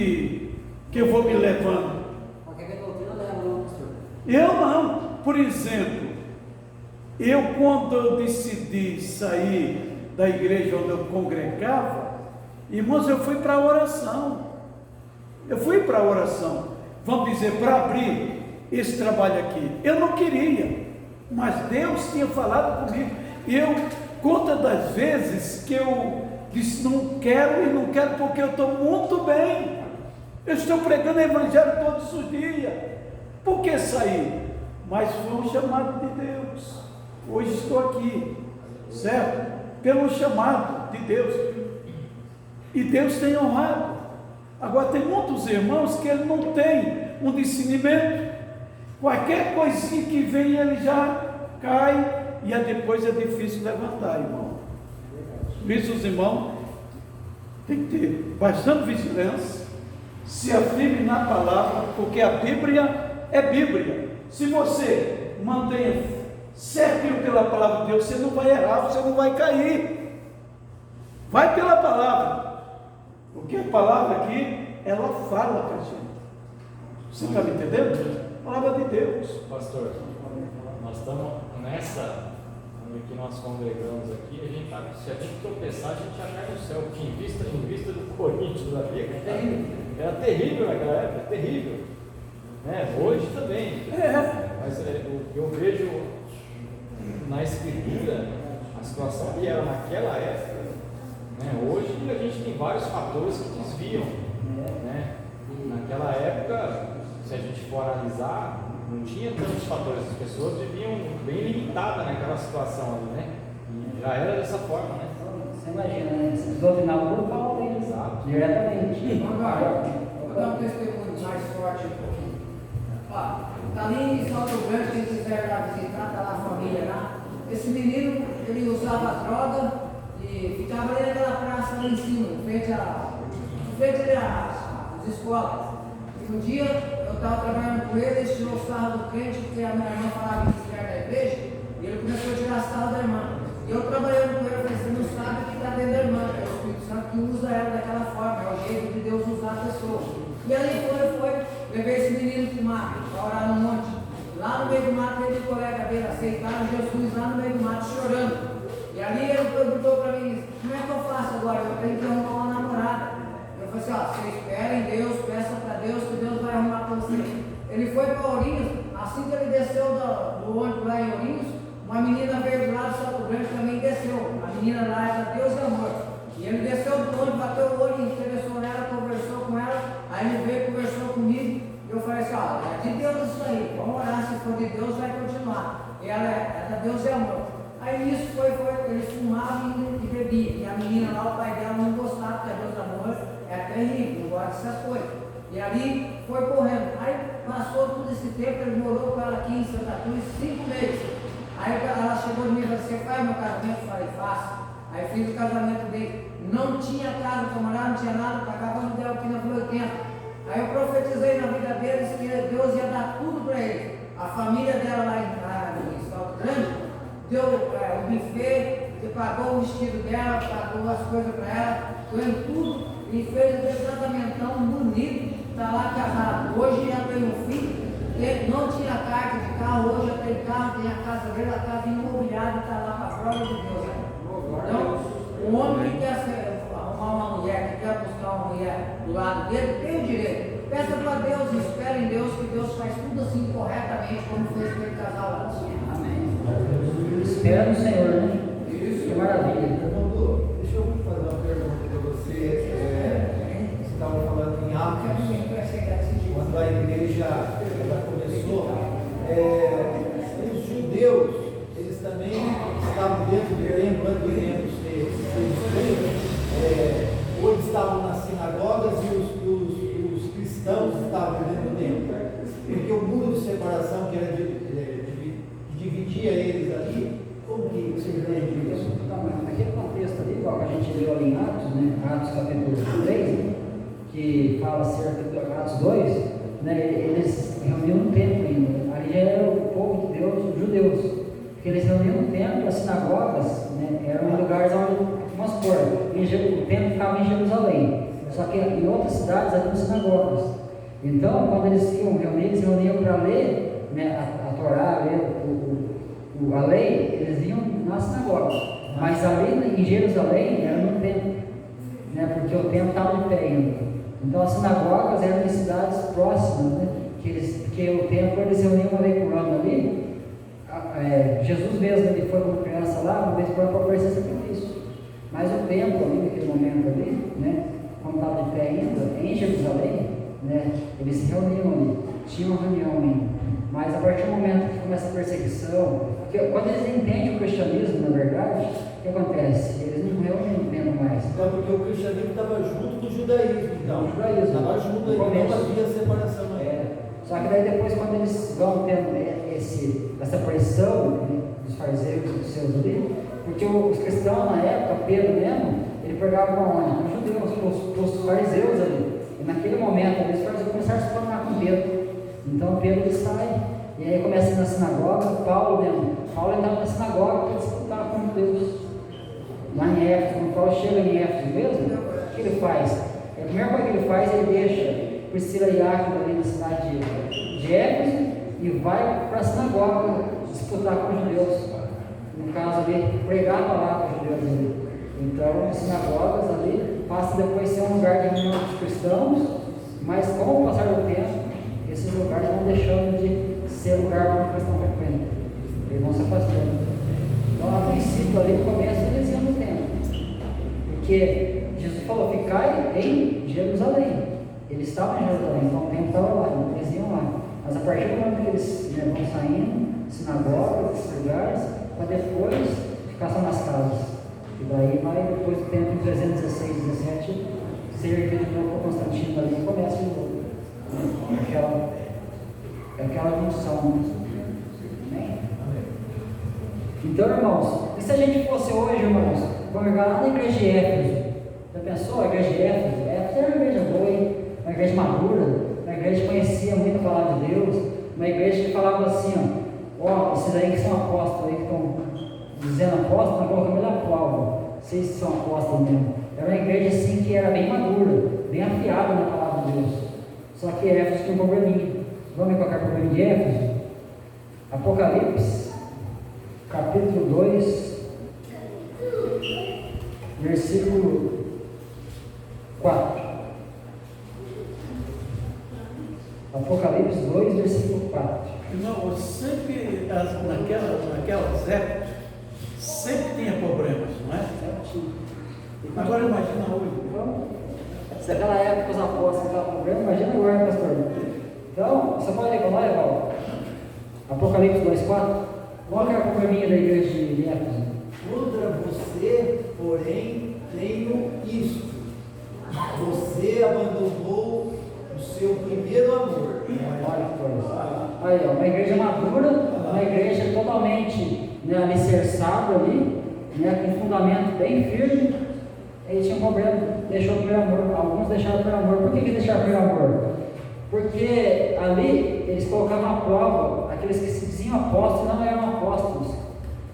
que eu vou me levando. Qualquer doutrina leva, não. Eu não. Por exemplo, quando eu decidi sair da igreja onde eu congregava, irmãos, eu fui para a oração. Vamos dizer, para abrir esse trabalho aqui. Eu não queria, mas Deus tinha falado comigo. Conta das vezes que eu disse, não quero porque eu estou muito bem. Eu estou pregando o evangelho todos os dias. Por que sair? Mas foi um chamado de Deus. Hoje estou aqui, certo? Pelo chamado de Deus. E Deus tem honrado. Agora tem muitos irmãos que ele não tem um discernimento. Qualquer coisinha que vem ele já cai e depois é difícil levantar, irmão. Por isso os irmãos têm que ter bastante vigilância, se afirme na palavra, porque a Bíblia é Bíblia. Se você mantenha certinho pela palavra de Deus, você não vai errar, você não vai cair. Vai pela palavra, porque a palavra aqui, ela fala com a gente. Você está me entendendo? Palavra de Deus. Pastor, nós estamos nessa, onde nós congregamos aqui, se a gente tropeçar, a gente já cai no céu, porque em vista do Corinthians da Liga, era terrível naquela época, terrível. Hoje também. Mas eu vejo na Escritura a situação que era naquela época. Hoje a gente tem vários fatores que desviam. Naquela época, se a gente for analisar, não tinha tantos fatores, as pessoas viviam bem limitadas naquela situação ali, E já era dessa forma, Você imagina, Eles dominavam o local deles, diretamente. Vou dar um testemunho mais forte um pouquinho. Está ali em Salto Grande, quem quiser lá visitar, está lá a família lá. Esse menino, ele usava droga e ficava ali naquela praça lá em cima, frente às escolas. E um dia eu estava trabalhando com ele, ele tirou o sarro do crente, porque a minha irmã falava que era da igreja, e ele começou a tirar sarro da irmã. E eu trabalhando com ele, eu falei, você não sabe o que está dentro da irmã, é o Espírito Santo que usa ela daquela forma, é o jeito de Deus usar a pessoa. E ali levei esse menino para o mato, para orar no monte. Lá no meio do mato, ele e o colega dele aceitaram Jesus lá no meio do mato, chorando. E ali ele perguntou para mim, como é que eu faço agora? Eu tenho que arrumar uma namorada. Eu falei assim, você espera em Deus, peça para Deus que Deus vai arrumar para você. Ele foi para Ourinhos, assim que ele desceu do ônibus lá em Ourinhos, uma menina veio do lado do Salto Grande também desceu. A menina lá era Deus e amor. E ele desceu do ônibus, bateu o olho, interessou nela, conversou com ela, aí ele veio, conversou comigo, e eu falei assim, é de Deus isso aí, vamos orar, se for de Deus vai continuar. E ela é Deus e amor. Aí nisso eles fumavam e bebiam, e a menina lá, o pai dela não gostava, porque Deus e amor é terrível, não gosta dessas coisas. E ali foi correndo. Aí passou todo esse tempo, ele morou com ela aqui em Santa Cruz 5 meses. Aí ela chegou de mim e falou, você faz meu casamento? Eu falei, faço. Aí fiz o casamento dele. Não tinha casa para morar, não tinha nada, está acabando de aqui na Rua 80. Aí eu profetizei na vida deles que Deus ia dar tudo para eles. A família dela lá em Salto Grande deu o buffet, pagou o vestido dela, pagou as coisas para ela, foi tudo e fez um casamentão bonito, está lá casado. Hoje já tem um filho, ele não tinha carta de carro, hoje já tem carro, tem a casa dele, a casa imobiliária, está lá para a prova de Deus. Então, o homem que quer arrumar uma mulher, que quer buscar uma mulher do lado dele, tem o direito. Peça para Deus, espera em Deus, que Deus faz tudo assim corretamente, como fez aquele casal lá. Amém. Espera no Senhor, né? Isso, que maravilha. Deixa eu fazer uma pergunta para você. Você estava falando em Atos, quando a igreja começou, os judeus, eles também estavam dentro do templo, antes do templo ser ou eles estavam nas sinagogas e os cristãos estavam dentro do templo. Porque o muro de separação que era que dividia eles ali, como que você entende isso? Naquele contexto ali, igual que a gente leu ali em Atos, né? Atos capítulo 3, que fala acerca de Atos 2, né? Eles reuniam no templo ainda. Ali já era o povo de Deus, os judeus. Porque eles reuniam no templo, as sinagogas, né? Eram lugares onde, vamos supor, o templo ficava em Jerusalém. Só que em outras cidades haviam sinagogas. Então, quando eles iam reunir, eles reuniam para ler né, a Torá, a lei, eles iam na sinagoga. Mas ali em Jerusalém era no templo, né, porque o templo estava de pé ainda. Então as sinagogas eram em cidades próximas, né, porque o templo eles se reuniam uma vez por ano ali. Jesus mesmo, ele foi como criança lá, uma vez por ano para oferecer sacrifício. Mas o templo ali, naquele momento ali, né, quando estava de pé ainda, em Jerusalém, né, eles se reuniam ali, tinham uma reunião ainda. Mas a partir do momento que começa a perseguição, porque quando eles entendem o cristianismo, na verdade, o que acontece? Eles não reúnem no templo mais. Então, porque o cristianismo estava junto do judaísmo, então. O judaísmo. Estava junto, aí não havia separação. Só que daí depois, quando eles vão tendo essa pressão, né, dos fariseus e dos seus ali, porque os cristãos na época, Pedro mesmo, ele pregava com onde? Com os judeus, com os fariseus ali. E naquele momento, eles começaram a se tornar com Pedro. Então Pedro ele sai, e aí começa a ir na sinagoga. Paulo entrava na sinagoga para disputar com Deus. Lá em Éfeso, quando Paulo chega em Éfeso mesmo, o que ele faz? A primeira coisa que ele faz, ele deixa Priscila e Áquila ali na cidade de Éfeso e vai para a sinagoga disputar com os judeus. No caso ali, pregar a palavra para os judeus ali. Então, as sinagogas ali passam depois a ser um lugar de reunião dos cristãos, mas com o passar do tempo, esses lugares vão deixando de ser lugar onde eles estão frequentando. Eles vão se afastando. Então, a princípio, ali no começo, eles iam no templo. Porque Jesus falou: ficai em Jerusalém. Eles estavam em Jerusalém, então o templo estava lá, então eles iam lá. Mas a partir do momento que eles, né, vão saindo, sinagogas, esses lugares, para depois ficar só nas casas. E daí vai, depois do tempo, em 316, 17, ser erguido de novo para Constantino ali e começa de novo. Aquela junção. Amém? Então, irmãos, e se a gente fosse hoje, irmãos, congregar lá na igreja de Éfeso? Já pensou a igreja de Éfeso? Éfeso era uma igreja boa, hein? Uma igreja madura, uma igreja que conhecia muito a palavra de Deus, uma igreja que falava assim: ó, esses aí que são apóstolos, aí que estão dizendo apóstolo, mas colocando ele à prova, vocês que são apóstolos mesmo. Era uma igreja assim que era bem madura, bem afiada na palavra de Deus. Só que Éfeso tinha um probleminha. Vamos ver qual é o problema de Éfeso? Apocalipse, capítulo 2, versículo 4. Apocalipse 2, versículo 4. Irmão, sempre naquelas épocas, sempre tinha problemas, não é? Agora imagina hoje. Se naquela época os apóstolos estavam com problema, imagina agora, pastor. Então, você pode ler com nós, Paulo? Apocalipse 2, 4. Qual que é a probleminha da igreja de Éfeso? Contra você, porém, tenho isto: você abandonou o seu primeiro amor. Olha que coisa. Aí, ó, uma igreja madura, uma igreja totalmente, né, alicerçada ali, né, com fundamento bem firme. Aí tinha um problema, deixou o primeiro amor. Alguns deixaram o primeiro amor. Por que deixaram o primeiro amor? Porque ali eles colocavam à prova aqueles que se diziam apóstolos não eram apóstolos.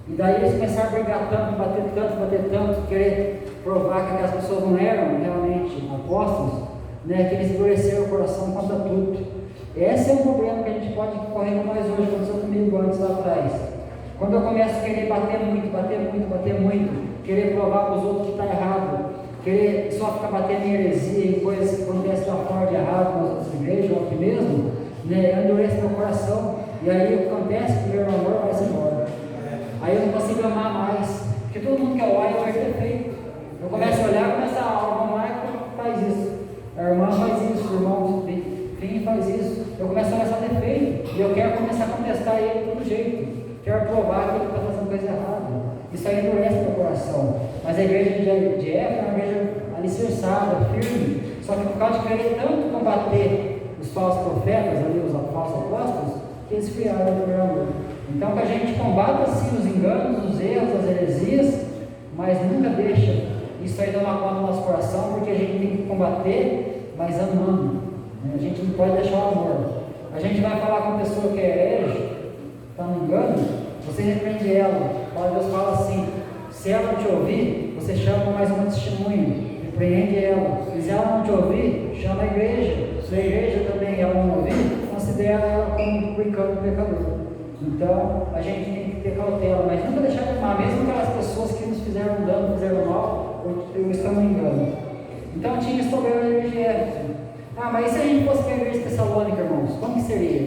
E daí eles começaram a brigar tanto, bater tanto, querer provar que aquelas pessoas não eram realmente apóstolos, né, que eles endureceram o coração contra tudo. Esse é um problema que a gente pode correr com nós hoje, aconteceu comigo antes lá atrás. Quando eu começo a querer bater muito, querer provar para os outros que está errado, querer só ficar batendo em heresia e coisas que acontecem lá fora de errado nas outras igrejas, ou aqui mesmo, né, eu endureço meu coração. E aí o que acontece? O meu amor vai se embora. Aí eu não consigo amar mais, porque todo mundo que eu olho vai ter defeito. Eu começo a olhar e começo a irmã Marco faz isso, a irmã faz isso, o irmão Fim faz isso. Eu começo a olhar só defeito e eu quero começar a contestar ele de todo jeito. Quero provar que ele está fazendo coisa errada. Isso aí endurece meu coração. Mas a igreja de Éfeso é uma igreja alicerçada, firme. Só que por causa de querer tanto combater os falsos profetas, ali, os falsos apóstolos, que eles criaram o primeiro amor. Então que a gente combata sim os enganos, os erros, as heresias, mas nunca deixa isso aí tomar conta do nosso coração, porque a gente tem que combater, mas amando. A gente não pode deixar o amor. A gente vai falar com a pessoa que é herege, está no engano, você repreende ela. Deus fala assim: se ela não te ouvir, você chama mais uma testemunha, repreende ela. E se ela não te ouvir, chama a igreja. Se a igreja também ela não ouvir, então você considera ela como pecador. Então, a gente tem que ter cautela, mas nunca deixar de amar, mesmo aquelas pessoas que nos fizeram dano, fizeram mal, ou estão me engano. Então, tinha esse problema na igreja de Éfeso. Mas e se a gente fosse para a igreja de Tessalônica, irmãos? Como que seria?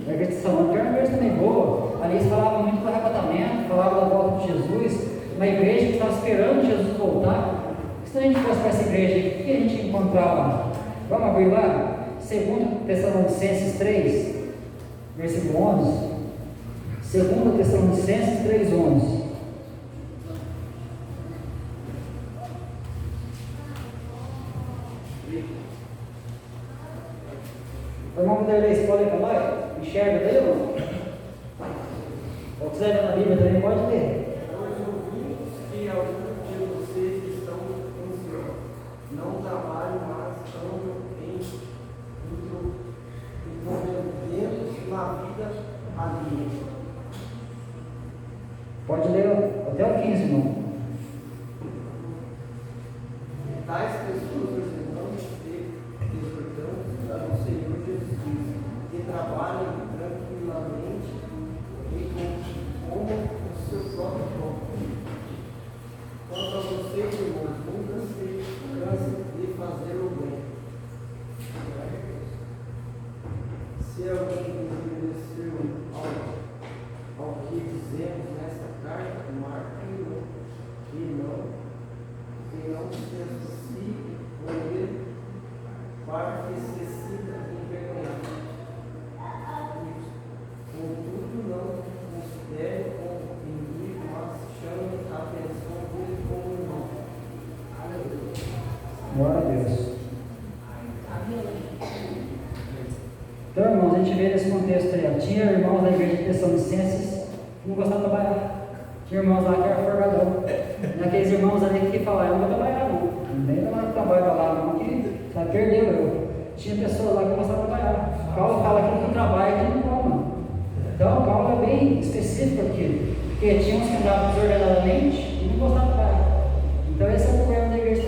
A igreja de Tessalônica era uma igreja também boa. Ali eles falavam muito do arrebatamento, falavam da volta de Jesus. Uma igreja que estava esperando Jesus voltar. Se a gente fosse para essa igreja, o que a gente encontrava lá? Vamos abrir lá? 2 Tessalonicenses 3, versículo 11. 2 Tessalonicenses 3, 11. O irmão poder ler esse pode ler para nós? Enxerga daí, irmão? Ou quiser ler na Bíblia também, pode ler. Nós ouvimos que alguns de vocês estão ansiosos. Não trabalhem, mas andam envolvidos na vida alheia. Pode ler até o 15, irmão. Tais pessoas não desfrutando do Senhor Jesus Cristo, que trabalham tranquilamente e como o seu próprio corpo. Quanto a vocês, irmãos, nunca se cansem de fazer o bem. Se alguém desobedeceu ao que dizemos nesta carta, marque-o e não se associe com ele para que se sinta envergonhado. Contudo, não considere como inimigo, mas chame a atenção dele como irmão. Glória a Deus. Então, irmãos, a gente vê nesse contexto aí, tinha irmãos da igreja de Tessalonicenses que não gostavam de trabalhar. Tinha irmãos lá que eram forgadão. Naqueles irmãos ali que falavam, eu não vou trabalhar não. Nem trabalho lá não, que sabe, perdeu eu. Tinha pessoas lá que não gostavam de trabalhar. Paulo fala que não trabalha e que não coma. Então, Paulo é bem específico aqui. Porque tinha uns que andavam desordenadamente e não gostavam de trabalhar. Então, esse é o problema da igreja de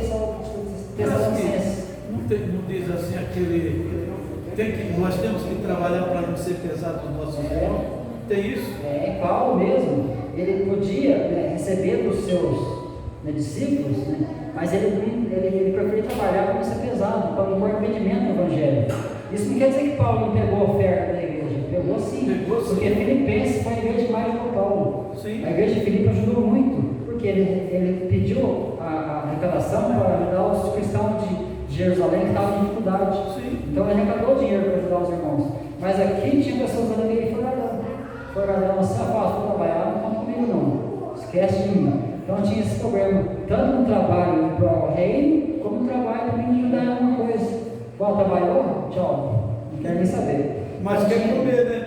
Tessalonicenses. Não diz assim aquele. Nós temos que trabalhar para não ser pesado nos nossos irmãos. Tem isso? Paulo mesmo, ele podia receber dos seus discípulos, mas ele preferia trabalhar para não ser pesado, para não pôr impedimento no evangelho. Isso não quer dizer que Paulo não pegou a oferta da igreja, pegou sim, porque Filipenses foi a igreja que mais ajudou Paulo. Sim. A igreja de Filipe ajudou muito, porque ele pediu a arrecadação para ajudar os cristãos de Jerusalém que estavam em dificuldade. Sim. Então ele arrecadou dinheiro para ajudar os irmãos. Mas aqui tinha pessoas que ele forgadão, se afasta para trabalhar, não conta comigo não. Esquece de mim. Então tinha esse problema, tanto no trabalho para o reino, como no trabalho também de ajudar em alguma coisa. Qual trabalhou? Tchau. Não quero nem saber. Mas quer comer, né?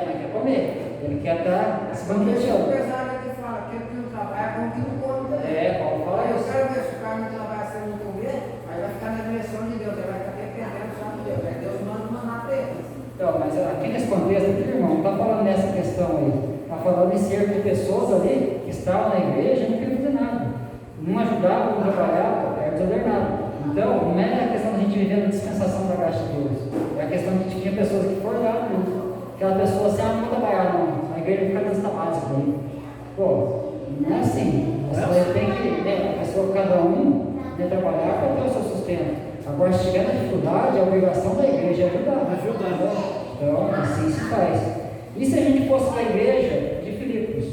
Mas quer comer. Ele quer estar se banqueteando. O empresário que fala que não trabalha com o que não come também. Paulo fala Eu isso. quero ver se o cara não trabalha sem não comer, aí vai ficar na direção de Deus, ele vai ficar dependendo só de Deus. Aí Deus manda mandar para ele. Então, mas aqui nesse contexto aqui, irmão, não está falando nessa questão aí. Está falando em cerca de pessoas ali que estavam na igreja e não queriam fazer nada. Não ajudavam, não trabalhavam, era desordenado. Então, não é a questão de a gente viver na dispensação da graça de Deus. É a questão de que tinha pessoas que forjaram mesmo. Aquela pessoa assim, não vou trabalhar não. A igreja fica dessa básica aí. Pô, não é assim. Você tem que, a pessoa, cada um, trabalhar para ter o seu sustento. Agora, se estiver na dificuldade, a obrigação da igreja é ajudar. Então, assim se faz. E se a gente fosse para a igreja de Filipos?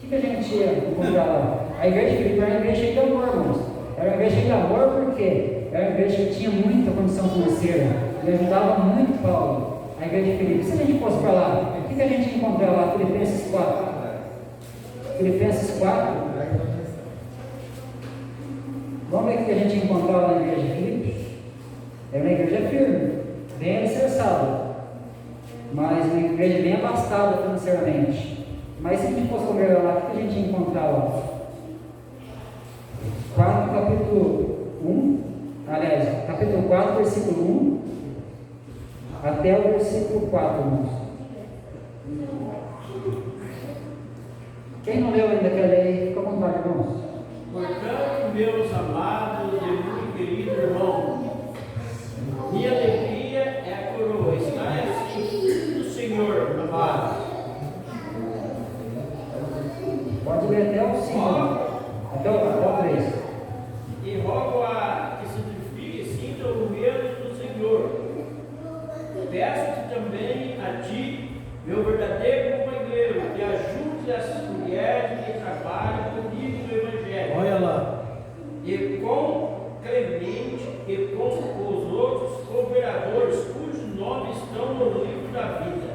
O que a gente ia encontrar lá? A igreja de Filipos era uma igreja cheia de amor, irmãos. Era uma igreja cheia de amor porque era uma igreja que tinha muita condição financeira e ajudava muito Paulo. A igreja de Filipos. Se a gente fosse para lá, o que a gente ia encontrar lá? Filipenses 4. Filipenses 4. Vamos ver o que a gente encontrou lá na igreja de Filipos. É uma igreja firme, bem alicerçada, mas uma igreja bem abastada financeiramente. Mas se a gente fosse congregar lá, o que a gente ia encontrar lá? 4, capítulo 1, aliás, capítulo 4, versículo 1, até o versículo 4, irmãos. Quem não leu ainda quer ler aí, fica à vontade, irmãos. Portanto, meus amados e muito querido irmão, minha alegria é a coroa. Está assim. Senhor amado. Pode ler até o 5. Até o 3. E rogo-a que se edifique e sinta o medo do Senhor. Peço-te também a ti, meu verdadeiro companheiro, que ajude essas mulheres que trabalham comigo no Evangelho. Olha lá. E com Clemente e com os outros cooperadores cujos nomes estão no livro da vida.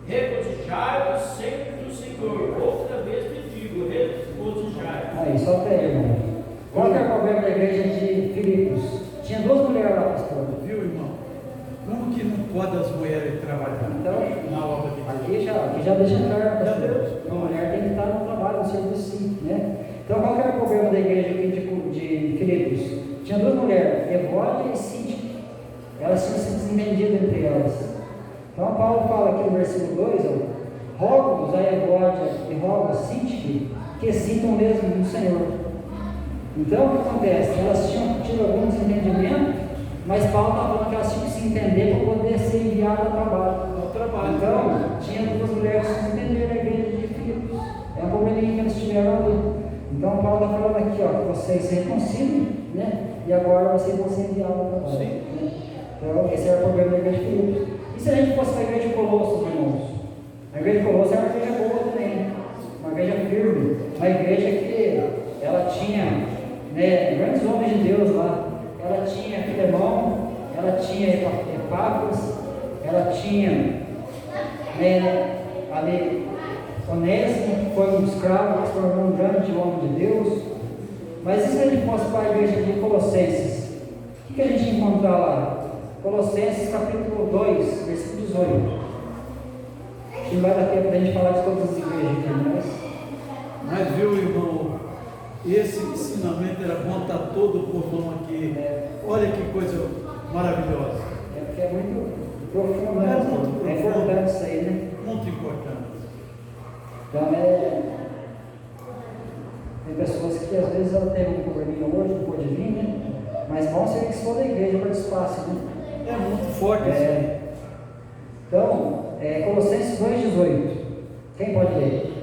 Regozijai-vos sempre do Senhor. Outra vez te digo, regozijai-vos. Aí, só até aí, irmão. Qual que é o problema da igreja de Filipos? Tinha 2 mulheres lá, pastor. Viu, irmão? Como que não pode as mulheres trabalhar Então, na obra de Deus? aqui já deixa claro, Já pastor. deu. Uma mulher tem que estar no trabalho, no serviço, sim, né? Então, qual que era o problema da igreja aqui de Filipos? Tinha 2 mulheres, Evódia e Sintique. Elas tinham se desentendido entre elas. Então, Paulo fala aqui no versículo 2, rogo-vos a Evódia e rogo a Sintique que sintam mesmo no Senhor. Então, o que acontece? Elas tinham tido algum desentendimento, mas Paulo está falando que elas tinham que se entender para poder ser enviadas ao trabalho. Então, tinha 2 mulheres que se entenderam na igreja de Filipos. É um probleminha que eles tiveram ali. Então, Paulo está falando aqui, que vocês se reconciliem, né? E agora vocês vão ser enviados ao trabalho. Né? Então, esse era o problema da igreja de Filipos. E se a gente fosse para a igreja de Colossos, irmãos? A igreja de Colossos era uma igreja boa também, uma igreja firme, uma igreja que ela tinha, né, grandes homens de Deus lá. Ela tinha Filemão, ela tinha Epáfras, ela tinha, né, ali Onésimo, que foi um escravo, que se tornou um grande homem de Deus. Mas e se a gente fosse para a igreja de Colossenses? O que a gente encontra lá? Colossenses capítulo 2, versículo 18. Acho que não vai dar tempo da gente falar de todas as igrejas aqui, Mas viu, irmão, esse ensinamento era bom estar todo o povão aqui. Olha que coisa maravilhosa. É porque é muito profundo, né? É importante isso aí, né? Muito importante. Então tem pessoas que às vezes ela tem um probleminha hoje, não pode vir, né? Mas bom seria que se for da igreja para espaço, né? É muito forte isso aí. Então, Colossenses 2,18. Quem pode ler?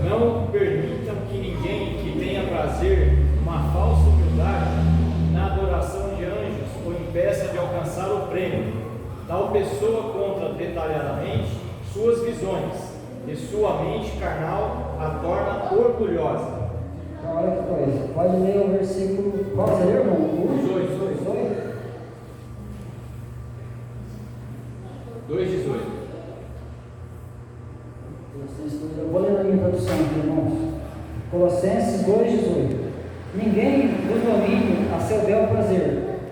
Não permitam que ninguém que tenha prazer numa falsa humildade na adoração de anjos o impeça de alcançar o prêmio. Tal pessoa conta detalhadamente suas visões e sua mente carnal a torna orgulhosa. Então, olha que coisa. Pode ler o versículo. Qual você leu, irmão? 2,18. Eu vou ler na minha tradução aqui, irmãos. Colossenses 2,18. Ninguém vos